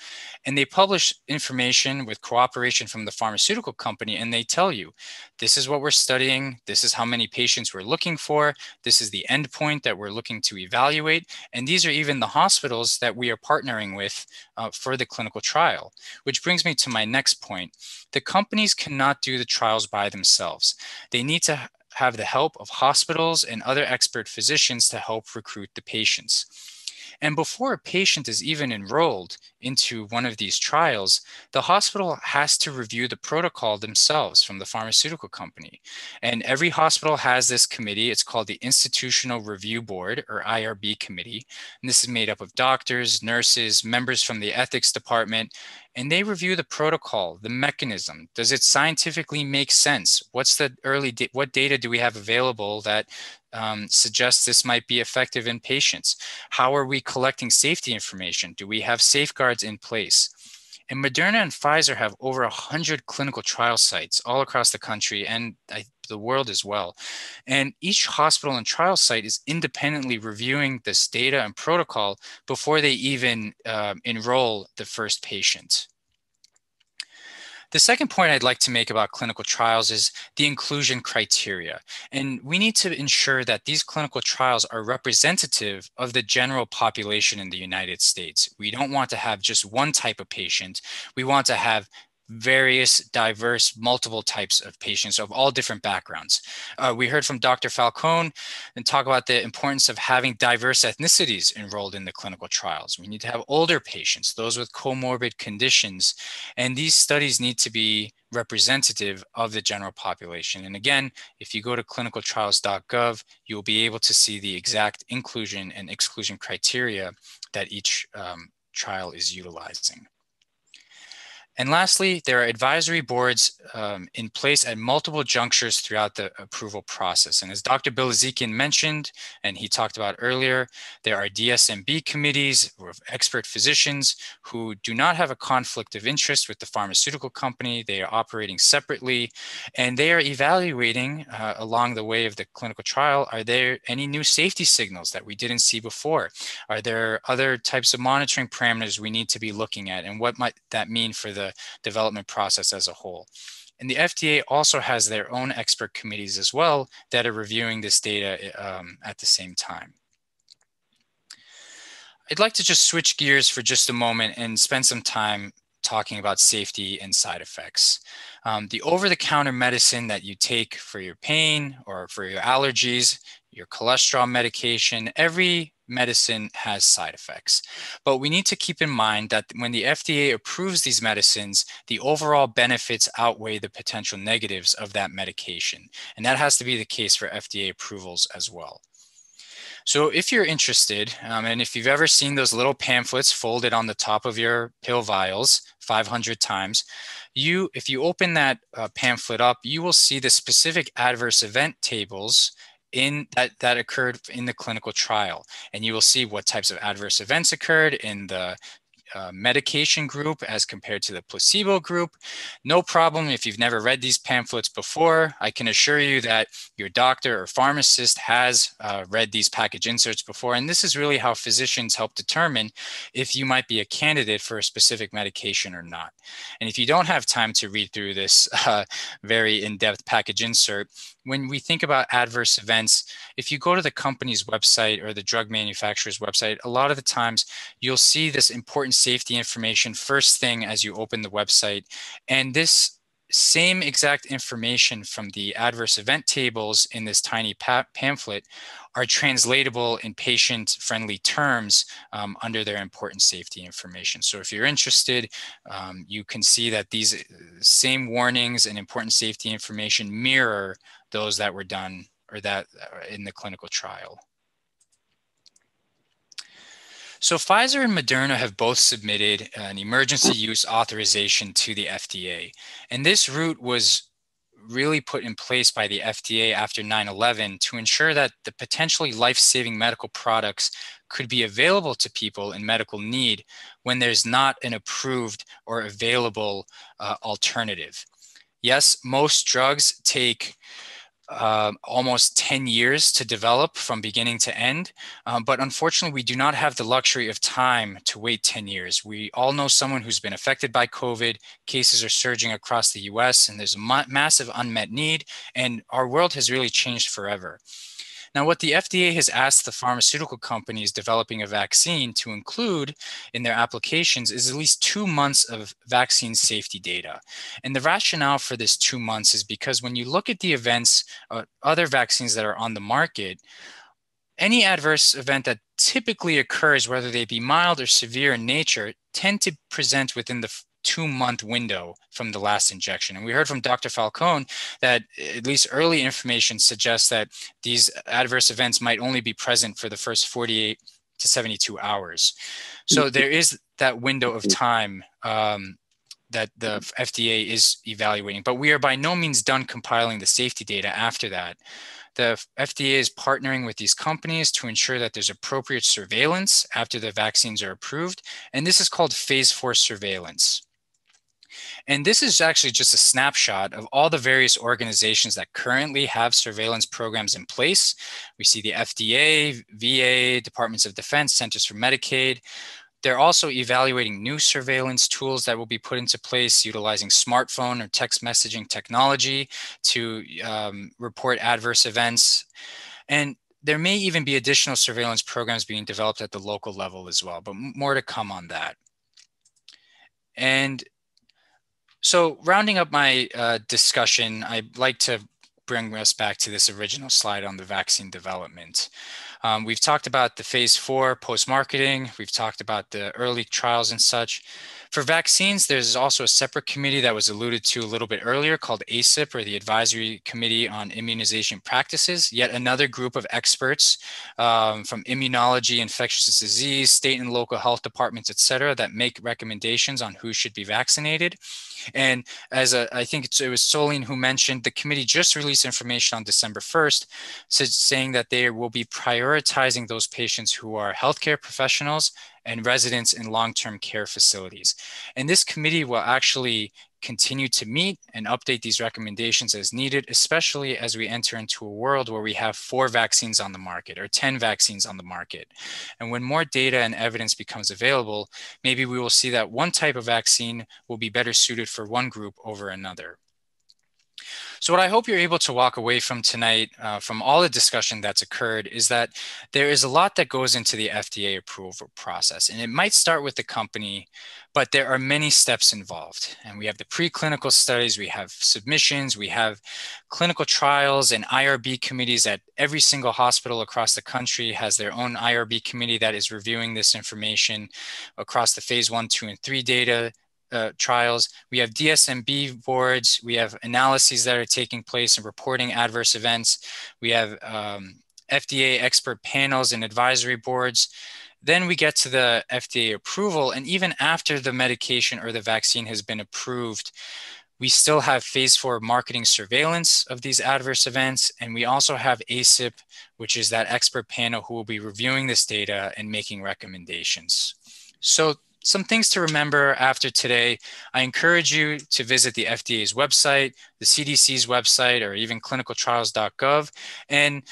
And they publish information with cooperation from the pharmaceutical company, and they tell you, this is what we're studying, this is how many patients we're looking for, this is the endpoint that we're looking to evaluate, and these are even the hospitals that we are partnering with for the clinical trial. Which brings me to my next point. The companies cannot do the trials by themselves. They need to have the help of hospitals and other expert physicians to help recruit the patients. And before a patient is even enrolled into one of these trials, the hospital has to review the protocol themselves from the pharmaceutical company. And every hospital has this committee. It's called the Institutional Review Board, or IRB committee. And this is made up of doctors, nurses, members from the ethics department, and they review the protocol, the mechanism. Does it scientifically make sense? What's the what data do we have available that suggests this might be effective in patients? How are we collecting safety information? Do we have safeguards in place? And Moderna and Pfizer have over 100 clinical trial sites all across the country and the world as well. And each hospital and trial site is independently reviewing this data and protocol before they even enroll the first patient. The second point I'd like to make about clinical trials is the inclusion criteria. And we need to ensure that these clinical trials are representative of the general population in the United States. We don't want to have just one type of patient. We want to have various, diverse, multiple types of patients of all different backgrounds. We heard from Dr. Falcone and talk about the importance of having diverse ethnicities enrolled in the clinical trials. We need to have older patients, those with comorbid conditions, and these studies need to be representative of the general population. And again, if you go to clinicaltrials.gov, you'll be able to see the exact inclusion and exclusion criteria that each trial is utilizing. And lastly, there are advisory boards in place at multiple junctures throughout the approval process. And as Dr. Bilezikian mentioned, and he talked about earlier, there are DSMB committees of expert physicians who do not have a conflict of interest with the pharmaceutical company. They are operating separately, and they are evaluating along the way of the clinical trial, are there any new safety signals that we didn't see before? Are there other types of monitoring parameters we need to be looking at? And what might that mean for the development process as a whole? And the FDA also has their own expert committees as well that are reviewing this data at the same time. I'd like to just switch gears for just a moment and spend some time talking about safety and side effects. The over-the-counter medicine that you take for your pain or for your allergies, your cholesterol medication, every medicine has side effects. But we need to keep in mind that when the FDA approves these medicines, the overall benefits outweigh the potential negatives of that medication. And that has to be the case for FDA approvals as well. So if you're interested, and if you've ever seen those little pamphlets folded on the top of your pill vials 500 times, if you open that pamphlet up, you will see the specific adverse event tables that occurred in the clinical trial. And you will see what types of adverse events occurred in the medication group as compared to the placebo group. No problem if you've never read these pamphlets before. I can assure you that your doctor or pharmacist has read these package inserts before, and this is really how physicians help determine if you might be a candidate for a specific medication or not. And if you don't have time to read through this very in-depth package insert, when we think about adverse events, if you go to the company's website or the drug manufacturer's website, a lot of the times you'll see this important safety information first thing as you open the website. And this same exact information from the adverse event tables in this tiny pamphlet are translatable in patient-friendly terms under their important safety information. So if you're interested, you can see that these same warnings and important safety information mirror those that were done or that in the clinical trial. So Pfizer and Moderna have both submitted an emergency use authorization to the FDA. And this route was really put in place by the FDA after 9/11 to ensure that the potentially life-saving medical products could be available to people in medical need when there's not an approved or available alternative. Yes, most drugs take almost 10 years to develop from beginning to end. But unfortunately, we do not have the luxury of time to wait 10 years. We all know someone who's been affected by COVID. Cases are surging across the US, and there's a massive unmet need, and our world has really changed forever. Now, what the FDA has asked the pharmaceutical companies developing a vaccine to include in their applications is at least 2 months of vaccine safety data. And the rationale for this 2 months is because when you look at the events, other vaccines that are on the market, any adverse event that typically occurs, whether they be mild or severe in nature, tend to present within the 2-month window from the last injection. And we heard from Dr. Falcone that at least early information suggests that these adverse events might only be present for the first 48 to 72 hours. So there is that window of time that the FDA is evaluating, but we are by no means done compiling the safety data after that. The FDA is partnering with these companies to ensure that there's appropriate surveillance after the vaccines are approved. And this is called phase 4 surveillance. And this is actually just a snapshot of all the various organizations that currently have surveillance programs in place. We see the FDA, VA, Departments of Defense, Centers for Medicaid. They're also evaluating new surveillance tools that will be put into place utilizing smartphone or text messaging technology to report adverse events. And there may even be additional surveillance programs being developed at the local level as well, but more to come on that. And so rounding up my discussion, I'd like to bring us back to this original slide on the vaccine development. We've talked about the phase 4 post-marketing. We've talked about the early trials and such. For vaccines, there's also a separate committee that was alluded to a little bit earlier called ACIP, or the Advisory Committee on Immunization Practices, yet another group of experts from immunology, infectious disease, state and local health departments, et cetera, that make recommendations on who should be vaccinated. And as I think it was Solene who mentioned, the committee just released information on December 1st, saying that they will be prioritizing those patients who are healthcare professionals and residents in long-term care facilities. And this committee will actually continue to meet and update these recommendations as needed, especially as we enter into a world where we have 4 vaccines on the market or 10 vaccines on the market. And when more data and evidence becomes available, maybe we will see that one type of vaccine will be better suited for one group over another. So what I hope you're able to walk away from tonight, from all the discussion that's occurred, is that there is a lot that goes into the FDA approval process. And it might start with the company, but there are many steps involved. And we have the preclinical studies, we have submissions, we have clinical trials and IRB committees at every single hospital across the country has their own IRB committee that is reviewing this information across the phase 1, 2, and 3 data. Trials. We have DSMB boards. We have analyses that are taking place and reporting adverse events. We have FDA expert panels and advisory boards. Then we get to the FDA approval, and even after the medication or the vaccine has been approved, we still have phase 4 marketing surveillance of these adverse events. And we also have ACIP, which is that expert panel who will be reviewing this data and making recommendations. So some things to remember after today. I encourage you to visit the FDA's website, the CDC's website, or even clinicaltrials.gov, and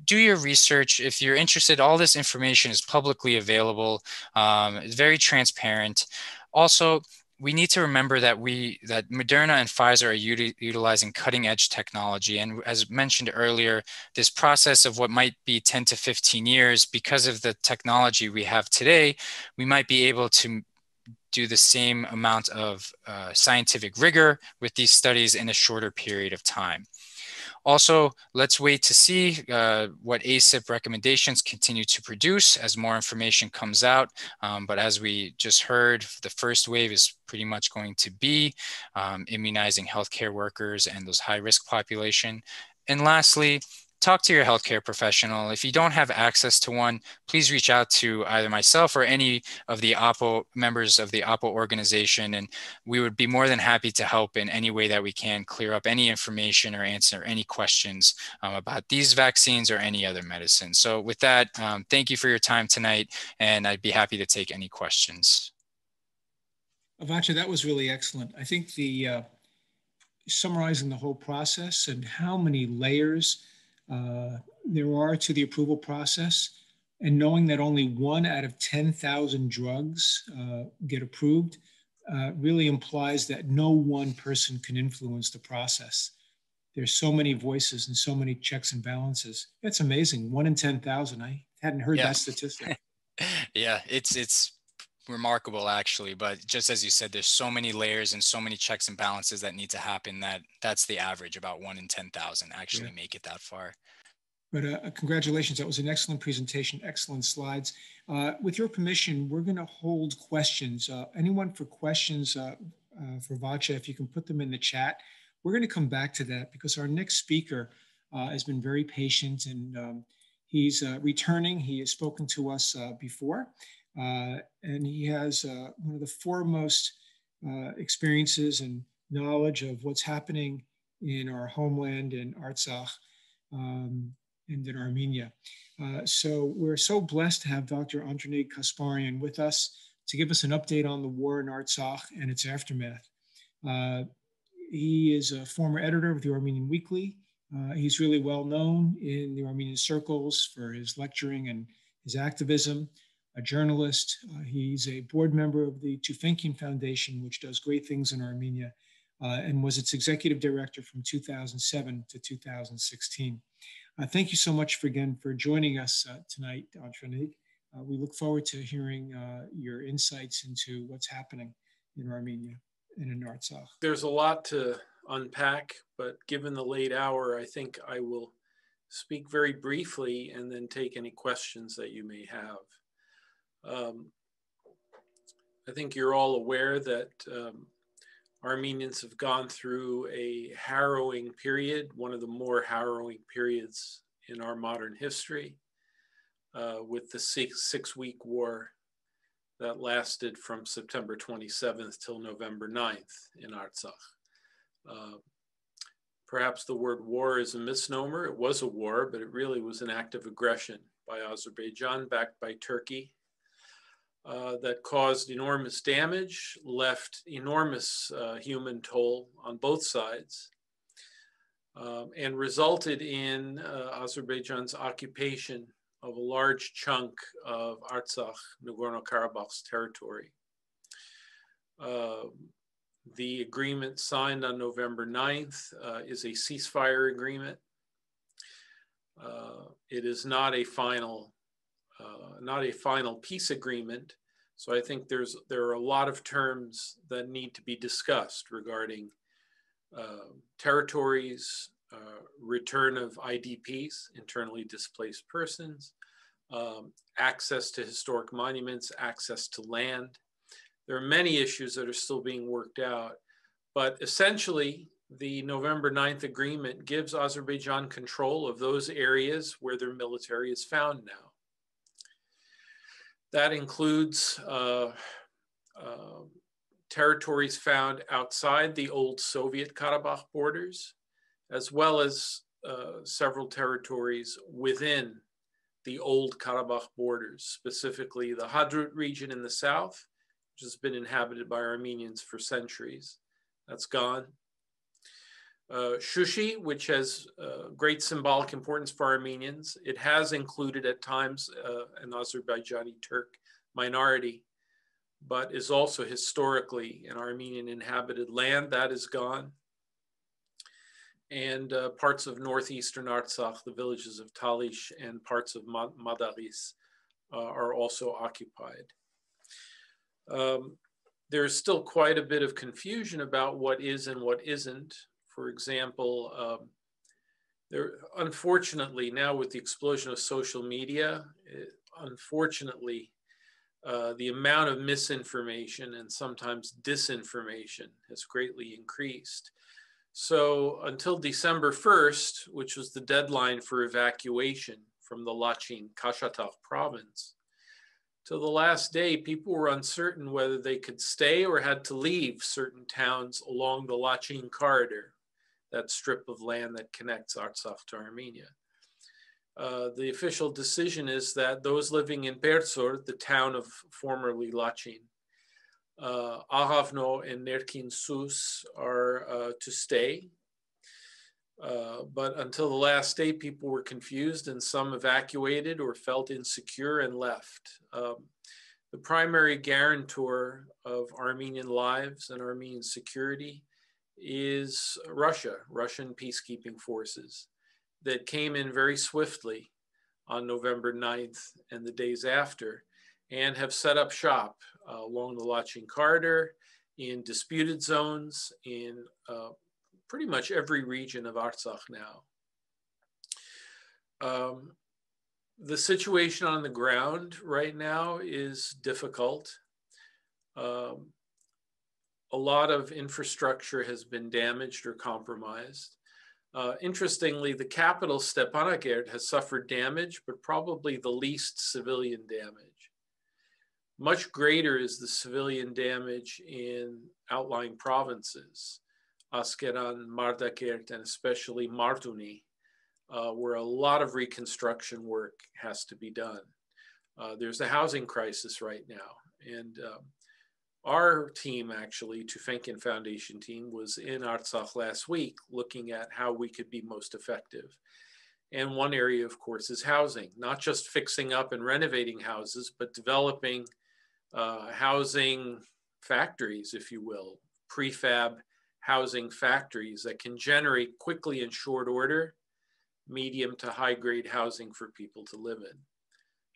do your research. If you're interested, all this information is publicly available. It's very transparent. Also, we need to remember that Moderna and Pfizer are utilizing cutting edge technology. And as mentioned earlier, this process of what might be 10 to 15 years, because of the technology we have today, we might be able to do the same amount of scientific rigor with these studies in a shorter period of time. Also, let's wait to see what ACIP recommendations continue to produce as more information comes out. But as we just heard, the first wave is pretty much going to be immunizing healthcare workers and those high-risk population. And lastly, talk to your healthcare professional. If you don't have access to one, please reach out to either myself or any of the OPPO members of the OPPO organization, and we would be more than happy to help in any way that we can clear up any information or answer any questions about these vaccines or any other medicine. So with that, thank you for your time tonight, and I'd be happy to take any questions. Avacha, that was really excellent. I think the summarizing the whole process and how many layers there are to the approval process, and knowing that only 1 out of 10,000 drugs get approved really implies that no one person can influence the process. There's so many voices and so many checks and balances. It's amazing. 1 in 10,000. I hadn't heard that statistic. Yeah, it's remarkable actually, but just as you said, there's so many layers and so many checks and balances that need to happen that's the average. About 1 in 10,000 actually make it that far. But congratulations, that was an excellent presentation, excellent slides. With your permission, we're gonna hold questions. Anyone for questions for Vacha, if you can put them in the chat. We're gonna come back to that because our next speaker has been very patient, and he's returning. He has spoken to us before. And he has one of the foremost experiences and knowledge of what's happening in our homeland in Artsakh and in Armenia. So we're so blessed to have Dr. Andrei Kasparyan with us to give us an update on the war in Artsakh and its aftermath. He is a former editor of the Armenian Weekly. He's really well known in the Armenian circles for his lecturing and his activism. A journalist. He's a board member of the Tufenkian Foundation, which does great things in Armenia, and was its executive director from 2007 to 2016. Thank you so much again for joining us tonight, Andrei. We look forward to hearing your insights into what's happening in Armenia and in Artsakh. There's a lot to unpack, but given the late hour, I think I will speak very briefly and then take any questions that you may have. I think you're all aware that Armenians have gone through a harrowing period, one of the more harrowing periods in our modern history, with the six-week war that lasted from September 27th till November 9th in Artsakh. Perhaps the word war is a misnomer. It was a war, but it really was an act of aggression by Azerbaijan, backed by Turkey, that caused enormous damage, left enormous human toll on both sides, and resulted in Azerbaijan's occupation of a large chunk of Artsakh, Nagorno-Karabakh's territory. The agreement signed on November 9th is a ceasefire agreement. It is not a final peace agreement. So I think there are a lot of terms that need to be discussed regarding territories, return of IDPs, internally displaced persons, access to historic monuments, access to land. There are many issues that are still being worked out, but essentially the November 9th agreement gives Azerbaijan control of those areas where their military is found now. That includes territories found outside the old Soviet Karabakh borders, as well as several territories within the old Karabakh borders, specifically the Hadrut region in the south, which has been inhabited by Armenians for centuries. That's gone. Shushi, which has great symbolic importance for Armenians. It has included at times an Azerbaijani Turk minority, but is also historically an Armenian inhabited land. That is gone. And parts of northeastern Artsakh, the villages of Talish and parts of Madaris are also occupied. There's still quite a bit of confusion about what is and what isn't. For example, unfortunately, now with the explosion of social media, unfortunately, the amount of misinformation and sometimes disinformation has greatly increased. So until December 1st, which was the deadline for evacuation from the Lachin Kashatagh province, till the last day, people were uncertain whether they could stay or had to leave certain towns along the Lachin corridor, that strip of land that connects Artsakh to Armenia. The official decision is that those living in Pertsor, the town of formerly Lachin, Aghavno and Nerkin Sus are to stay. But until the last day, people were confused and some evacuated or felt insecure and left. The primary guarantor of Armenian lives and Armenian security is Russia, Russian peacekeeping forces that came in very swiftly on November 9th and the days after, and have set up shop along the Lachin corridor in disputed zones in pretty much every region of Artsakh now. The situation on the ground right now is difficult. A lot of infrastructure has been damaged or compromised. Interestingly, the capital, Stepanakert, has suffered damage, but probably the least civilian damage. Much greater is the civilian damage in outlying provinces, Askeran, Mardakert, and especially Marduni, where a lot of reconstruction work has to be done. There's a housing crisis right now, and our team, actually, Tufenkin Foundation team, was in Artsakh last week looking at how we could be most effective. And one area, of course, is housing, not just fixing up and renovating houses, but developing housing factories, if you will, prefab housing factories that can generate quickly in short order, medium to high grade housing for people to live in.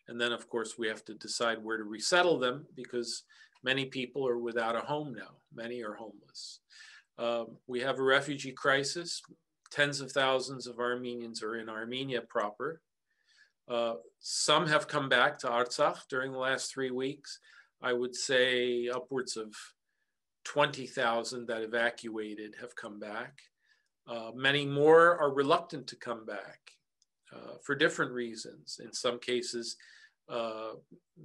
And then, of course, we have to decide where to resettle them because many people are without a home now. Many are homeless. We have a refugee crisis. Tens of thousands of Armenians are in Armenia proper. Some have come back to Artsakh during the last 3 weeks. I would say upwards of 20,000 that evacuated have come back. Many more are reluctant to come back for different reasons. In some cases,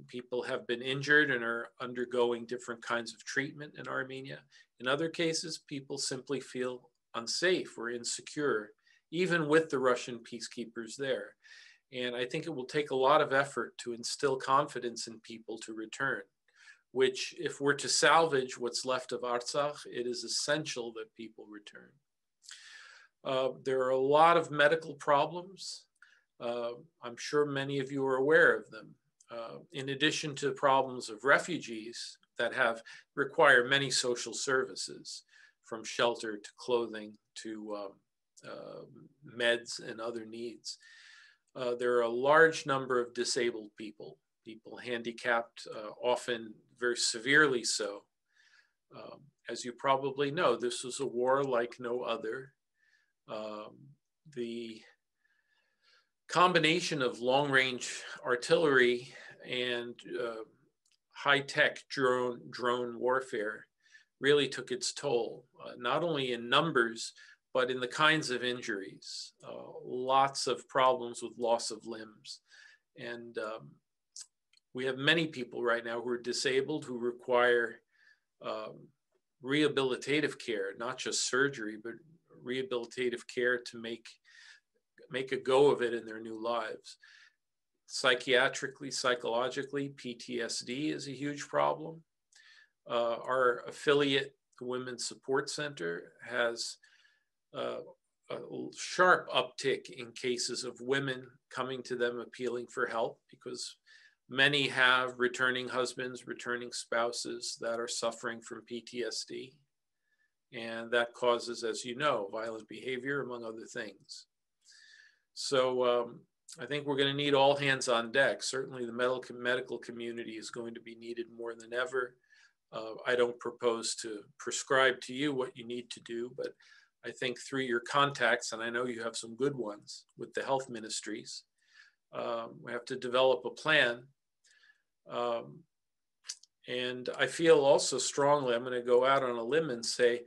people have been injured and are undergoing different kinds of treatment in Armenia. In other cases, people simply feel unsafe or insecure, even with the Russian peacekeepers there. And I think it will take a lot of effort to instill confidence in people to return, which, if we're to salvage what's left of Artsakh, it is essential that people return. There are a lot of medical problems. I'm sure many of you are aware of them. In addition to problems of refugees that require many social services, from shelter to clothing to meds and other needs. There are a large number of disabled people handicapped, often very severely so. As you probably know, this was a war like no other. The combination of long-range artillery and high-tech drone warfare really took its toll, not only in numbers, but in the kinds of injuries, lots of problems with loss of limbs. And we have many people right now who are disabled who require rehabilitative care, not just surgery, but rehabilitative care to make a go of it in their new lives. Psychiatrically, psychologically, PTSD is a huge problem. Our affiliate, the Women's Support Center, has a sharp uptick in cases of women coming to them appealing for help, because many have returning husbands, returning spouses that are suffering from PTSD. And that causes, as you know, violent behavior, among other things. So I think we're going to need all hands on deck. Certainly the medical community is going to be needed more than ever. I don't propose to prescribe to you what you need to do, but I think through your contacts, and I know you have some good ones with the health ministries, we have to develop a plan. And I feel also strongly, I'm going to go out on a limb and say,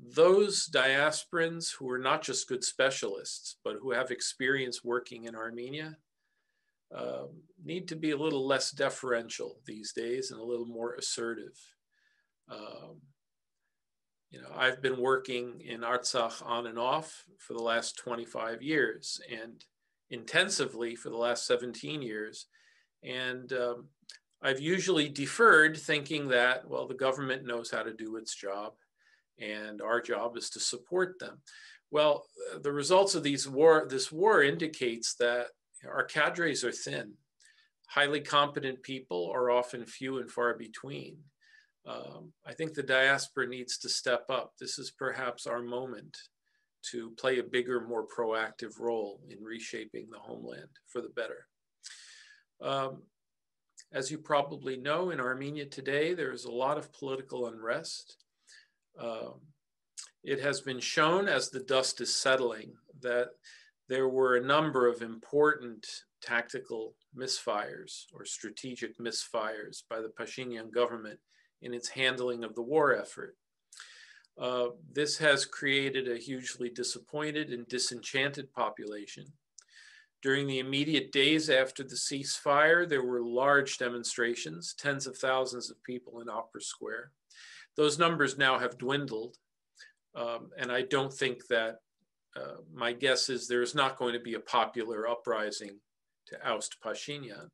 those diasporans who are not just good specialists, but who have experience working in Armenia, need to be a little less deferential these days and a little more assertive. You know, I've been working in Artsakh on and off for the last 25 years and intensively for the last 17 years. And I've usually deferred, thinking that, well, the government knows how to do its job and our job is to support them. Well, the results of this war indicates that our cadres are thin. Highly competent people are often few and far between. I think the diaspora needs to step up. This is perhaps our moment to play a bigger, more proactive role in reshaping the homeland for the better. As you probably know, in Armenia today, there is a lot of political unrest. It has been shown as the dust is settling that there were a number of important tactical misfires or strategic misfires by the Pashinyan government in its handling of the war effort. This has created a hugely disappointed and disenchanted population. During the immediate days after the ceasefire, there were large demonstrations, tens of thousands of people in Opera Square. Those numbers now have dwindled, and I don't think that, my guess is there's not going to be a popular uprising to oust Pashinyan.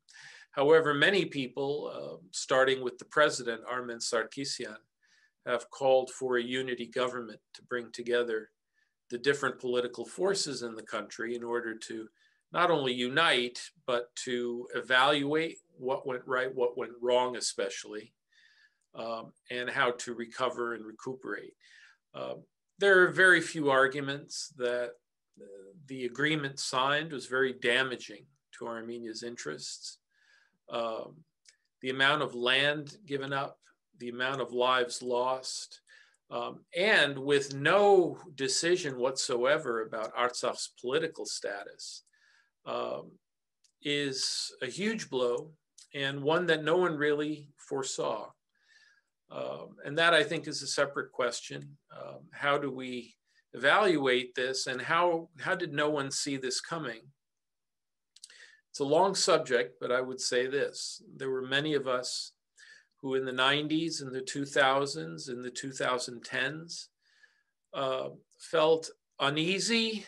However, many people, starting with the president, Armen Sarkisyan, have called for a unity government to bring together the different political forces in the country in order to not only unite, but to evaluate what went right, what went wrong especially, and how to recover and recuperate. There are very few arguments that the agreement signed was very damaging to Armenia's interests. The amount of land given up, the amount of lives lost, and with no decision whatsoever about Artsakh's political status, is a huge blow and one that no one really foresaw. And that, I think, is a separate question. How do we evaluate this, and how did no one see this coming? It's a long subject, but I would say this. There were many of us who in the 90s, in the 2000s, in the 2010s, felt uneasy,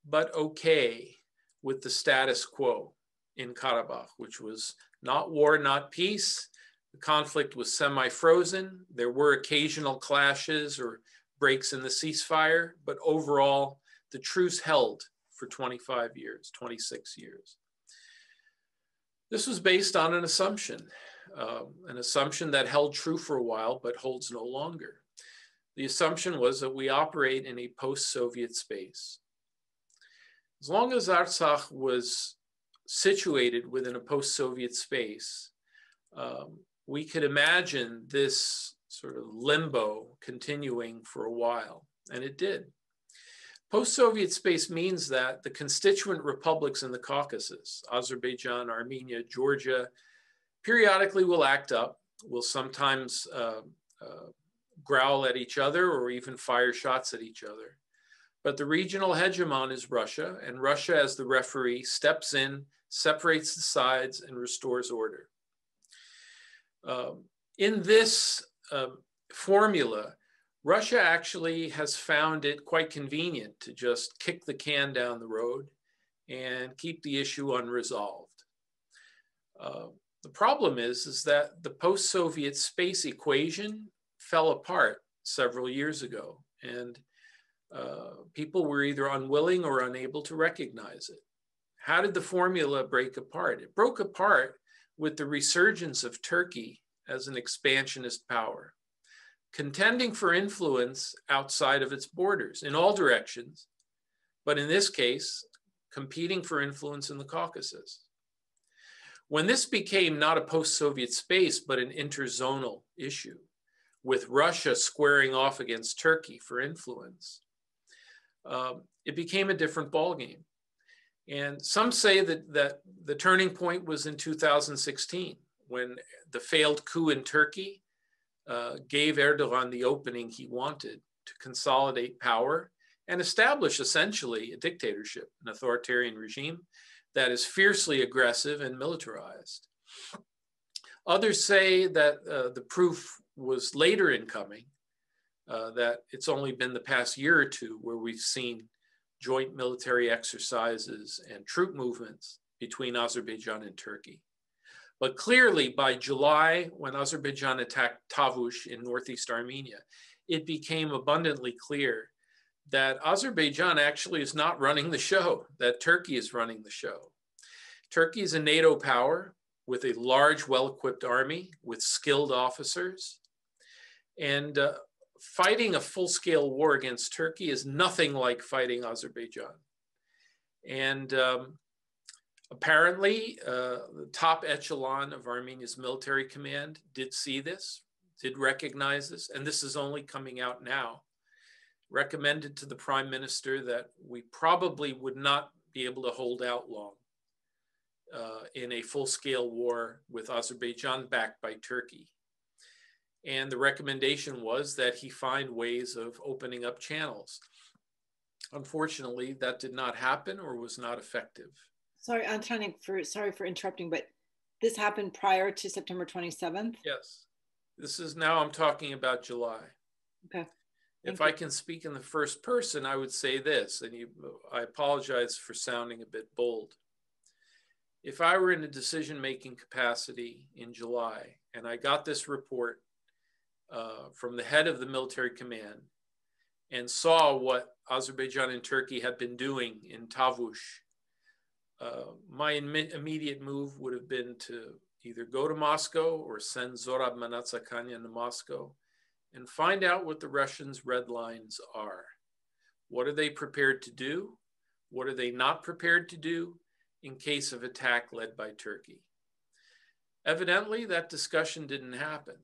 but okay with the status quo in Karabakh, which was not war, not peace. The conflict was semi-frozen. There were occasional clashes or breaks in the ceasefire, but overall, the truce held for 25 years, 26 years. This was based on an assumption that held true for a while, but holds no longer. The assumption was that we operate in a post-Soviet space. As long as Artsakh was situated within a post-Soviet space, we could imagine this sort of limbo continuing for a while, and it did. Post-Soviet space means that the constituent republics in the Caucasus, Azerbaijan, Armenia, Georgia, periodically will act up, will sometimes growl at each other or even fire shots at each other. But the regional hegemon is Russia, and Russia, as the referee, steps in, separates the sides, and restores order. In this formula, Russia actually has found it quite convenient to just kick the can down the road and keep the issue unresolved. The problem is that the post-Soviet space equation fell apart several years ago, and people were either unwilling or unable to recognize it. How did the formula break apart? It broke apart with the resurgence of Turkey as an expansionist power, contending for influence outside of its borders in all directions, but in this case, competing for influence in the Caucasus. When this became not a post-Soviet space, but an interzonal issue, with Russia squaring off against Turkey for influence, it became a different ballgame. And some say that the turning point was in 2016, when the failed coup in Turkey gave Erdogan the opening he wanted to consolidate power and establish essentially a dictatorship, an authoritarian regime that is fiercely aggressive and militarized. Others say that the proof was later in coming, that it's only been the past year or two where we've seen joint military exercises and troop movements between Azerbaijan and Turkey. But clearly by July, when Azerbaijan attacked Tavush in northeast Armenia, it became abundantly clear that Azerbaijan actually is not running the show, that Turkey is running the show. Turkey is a NATO power with a large, well-equipped army, with skilled officers. And fighting a full-scale war against Turkey is nothing like fighting Azerbaijan. And apparently, the top echelon of Armenia's military command did see this, did recognize this, and this is only coming out now. Recommended to the prime minister that we probably would not be able to hold out long in a full-scale war with Azerbaijan backed by Turkey. And the recommendation was that he find ways of opening up channels. Unfortunately, that did not happen or was not effective. Sorry, Antonin, sorry for interrupting, but this happened prior to September 27th? Yes. This is now, I'm talking about July. Okay. If I can speak in the first person, I would say this, and I apologize for sounding a bit bold. If I were in a decision-making capacity in July, and I got this report from the head of the military command and saw what Azerbaijan and Turkey had been doing in Tavush, my immediate move would have been to either go to Moscow or send Zorab Manatsakanian to Moscow and find out what the Russians' red lines are. What are they prepared to do? What are they not prepared to do in case of attack led by Turkey? Evidently, that discussion didn't happen.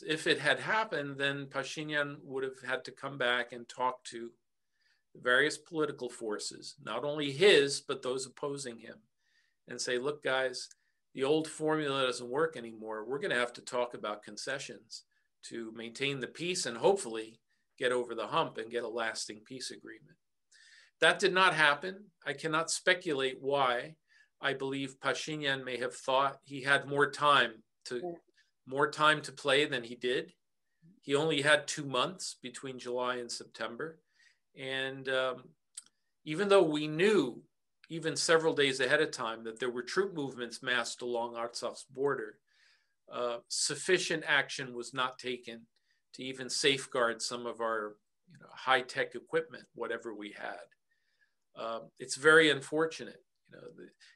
If it had happened, then Pashinyan would have had to come back and talk to the various political forces, not only his, but those opposing him, and say, look, guys, the old formula doesn't work anymore. We're going to have to talk about concessions to maintain the peace and hopefully get over the hump and get a lasting peace agreement. That did not happen. I cannot speculate why. I believe Pashinyan may have thought he had more time to play than he did. He only had 2 months between July and September. And even though we knew, even several days ahead of time, that there were troop movements massed along Artsak's border, sufficient action was not taken to even safeguard some of our high-tech equipment, whatever we had. It's very unfortunate.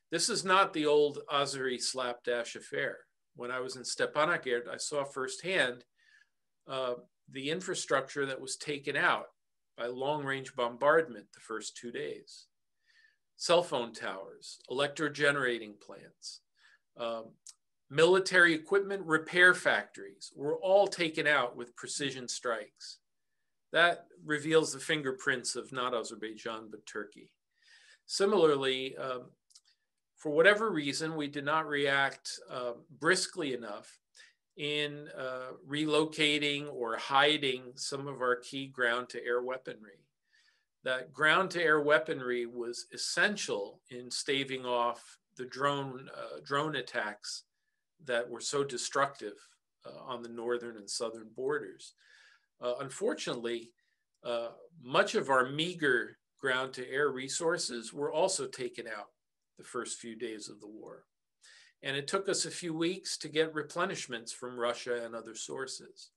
This is not the old Azeri slapdash affair. When I was in Stepanakert, I saw firsthand the infrastructure that was taken out by long-range bombardment the first 2 days. Cell phone towers, electro-generating plants, military equipment repair factories were all taken out with precision strikes. That reveals the fingerprints of not Azerbaijan, but Turkey. Similarly, for whatever reason, we did not react briskly enough in relocating or hiding some of our key ground-to-air weaponry. That ground-to-air weaponry was essential in staving off the drone attacks that were so destructive on the northern and southern borders. Unfortunately, much of our meager ground-to-air resources were also taken out the first few days of the war. And it took us a few weeks to get replenishments from Russia and other sources.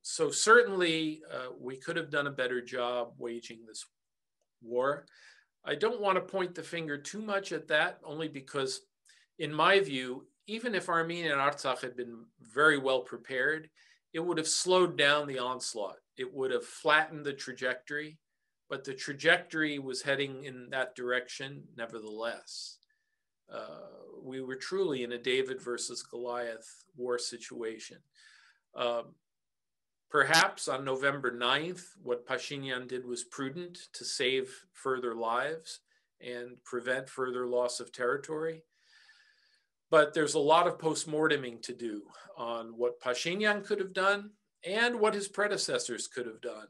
So certainly we could have done a better job waging this war. I don't want to point the finger too much at that, only because in my view, even if Armenia and Artsakh had been very well prepared, it would have slowed down the onslaught. It would have flattened the trajectory, but the trajectory was heading in that direction nevertheless. We were truly in a David versus Goliath war situation. Perhaps on November 9th, what Pashinyan did was prudent to save further lives and prevent further loss of territory. But there's a lot of post-morteming to do on what Pashinyan could have done and what his predecessors could have done.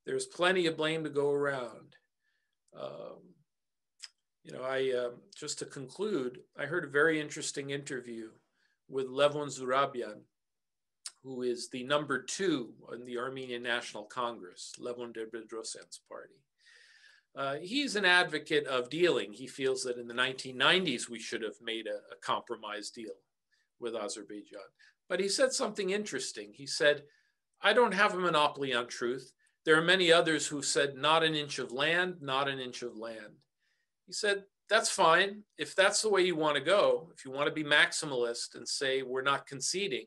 There's plenty of blame to go around. Just to conclude, I heard a very interesting interview with Levon Zurabian, who is the number 2 in the Armenian National Congress, Levon Debretosyan's party. He's an advocate of dealing. He feels that in the 1990s, we should have made a compromise deal with Azerbaijan. But he said something interesting. He said, I don't have a monopoly on truth. There are many others who said, not an inch of land, not an inch of land. He said, that's fine. If that's the way you want to go, if you want to be maximalist and say we're not conceding,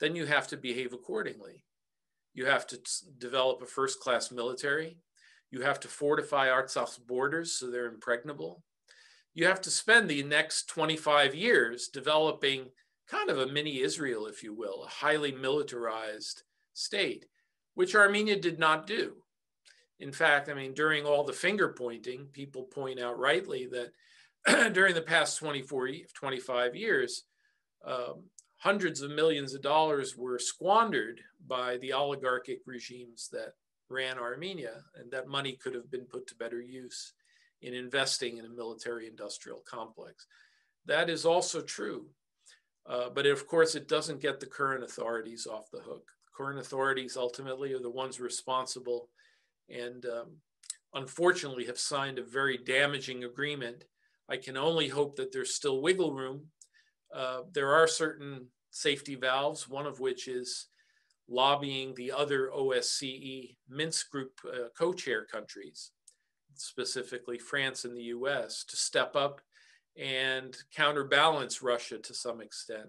then you have to behave accordingly. You have to develop a first-class military. You have to fortify Artsakh's borders so they're impregnable. You have to spend the next 25 years developing kind of a mini Israel, if you will, a highly militarized state, which Armenia did not do. In fact, I mean, during all the finger pointing, people point out rightly that during the past 25 years, hundreds of millions of dollars were squandered by the oligarchic regimes that ran Armenia, and that money could have been put to better use in investing in a military-industrial complex. That is also true, but of course it doesn't get the current authorities off the hook. Current authorities ultimately are the ones responsible and unfortunately have signed a very damaging agreement. I can only hope that there's still wiggle room. There are certain safety valves, one of which is lobbying the other OSCE Minsk group co-chair countries, specifically France and the US, to step up and counterbalance Russia to some extent.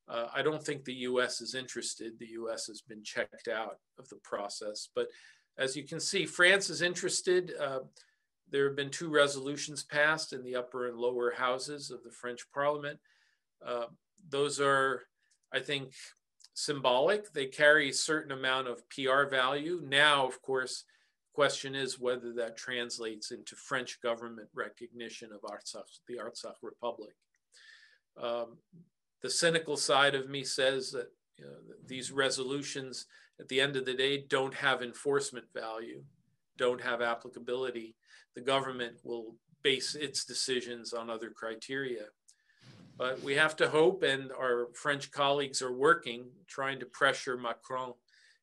I don't think the US is interested. The US has been checked out of the process. But as you can see, France is interested. There have been 2 resolutions passed in the upper and lower houses of the French parliament. Those are, I think, symbolic. They carry a certain amount of PR value. Now, of course, the question is whether that translates into French government recognition of Artsakh, the Artsakh Republic. The cynical side of me says that these resolutions, at the end of the day, don't have enforcement value, don't have applicability. The government will base its decisions on other criteria. But we have to hope, and our French colleagues are working, trying to pressure Macron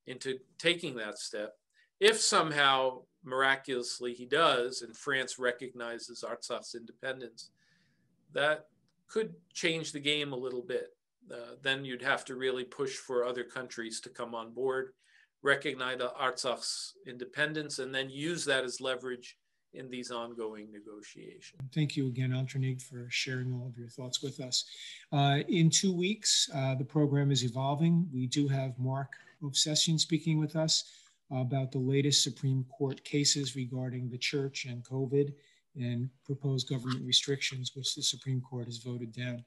into taking that step. If somehow, miraculously, he does, and France recognizes Artsakh's independence, that could change the game a little bit. Then you'd have to really push for other countries to come on board, recognize Artsakh's independence, and then use that as leverage in these ongoing negotiations. Thank you again, Antranik, for sharing all of your thoughts with us. In 2 weeks, the program is evolving. We do have Mark Movsesian speaking with us about the latest Supreme Court cases regarding the church and COVID and proposed government restrictions, which the Supreme Court has voted down.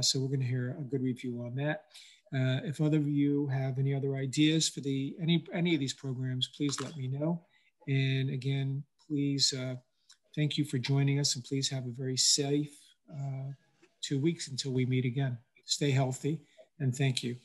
So we're going to hear a good review on that. If other of you have any other ideas for any of these programs, please let me know. And again, please, thank you for joining us, and please have a very safe 2 weeks until we meet again. stay healthy, and thank you.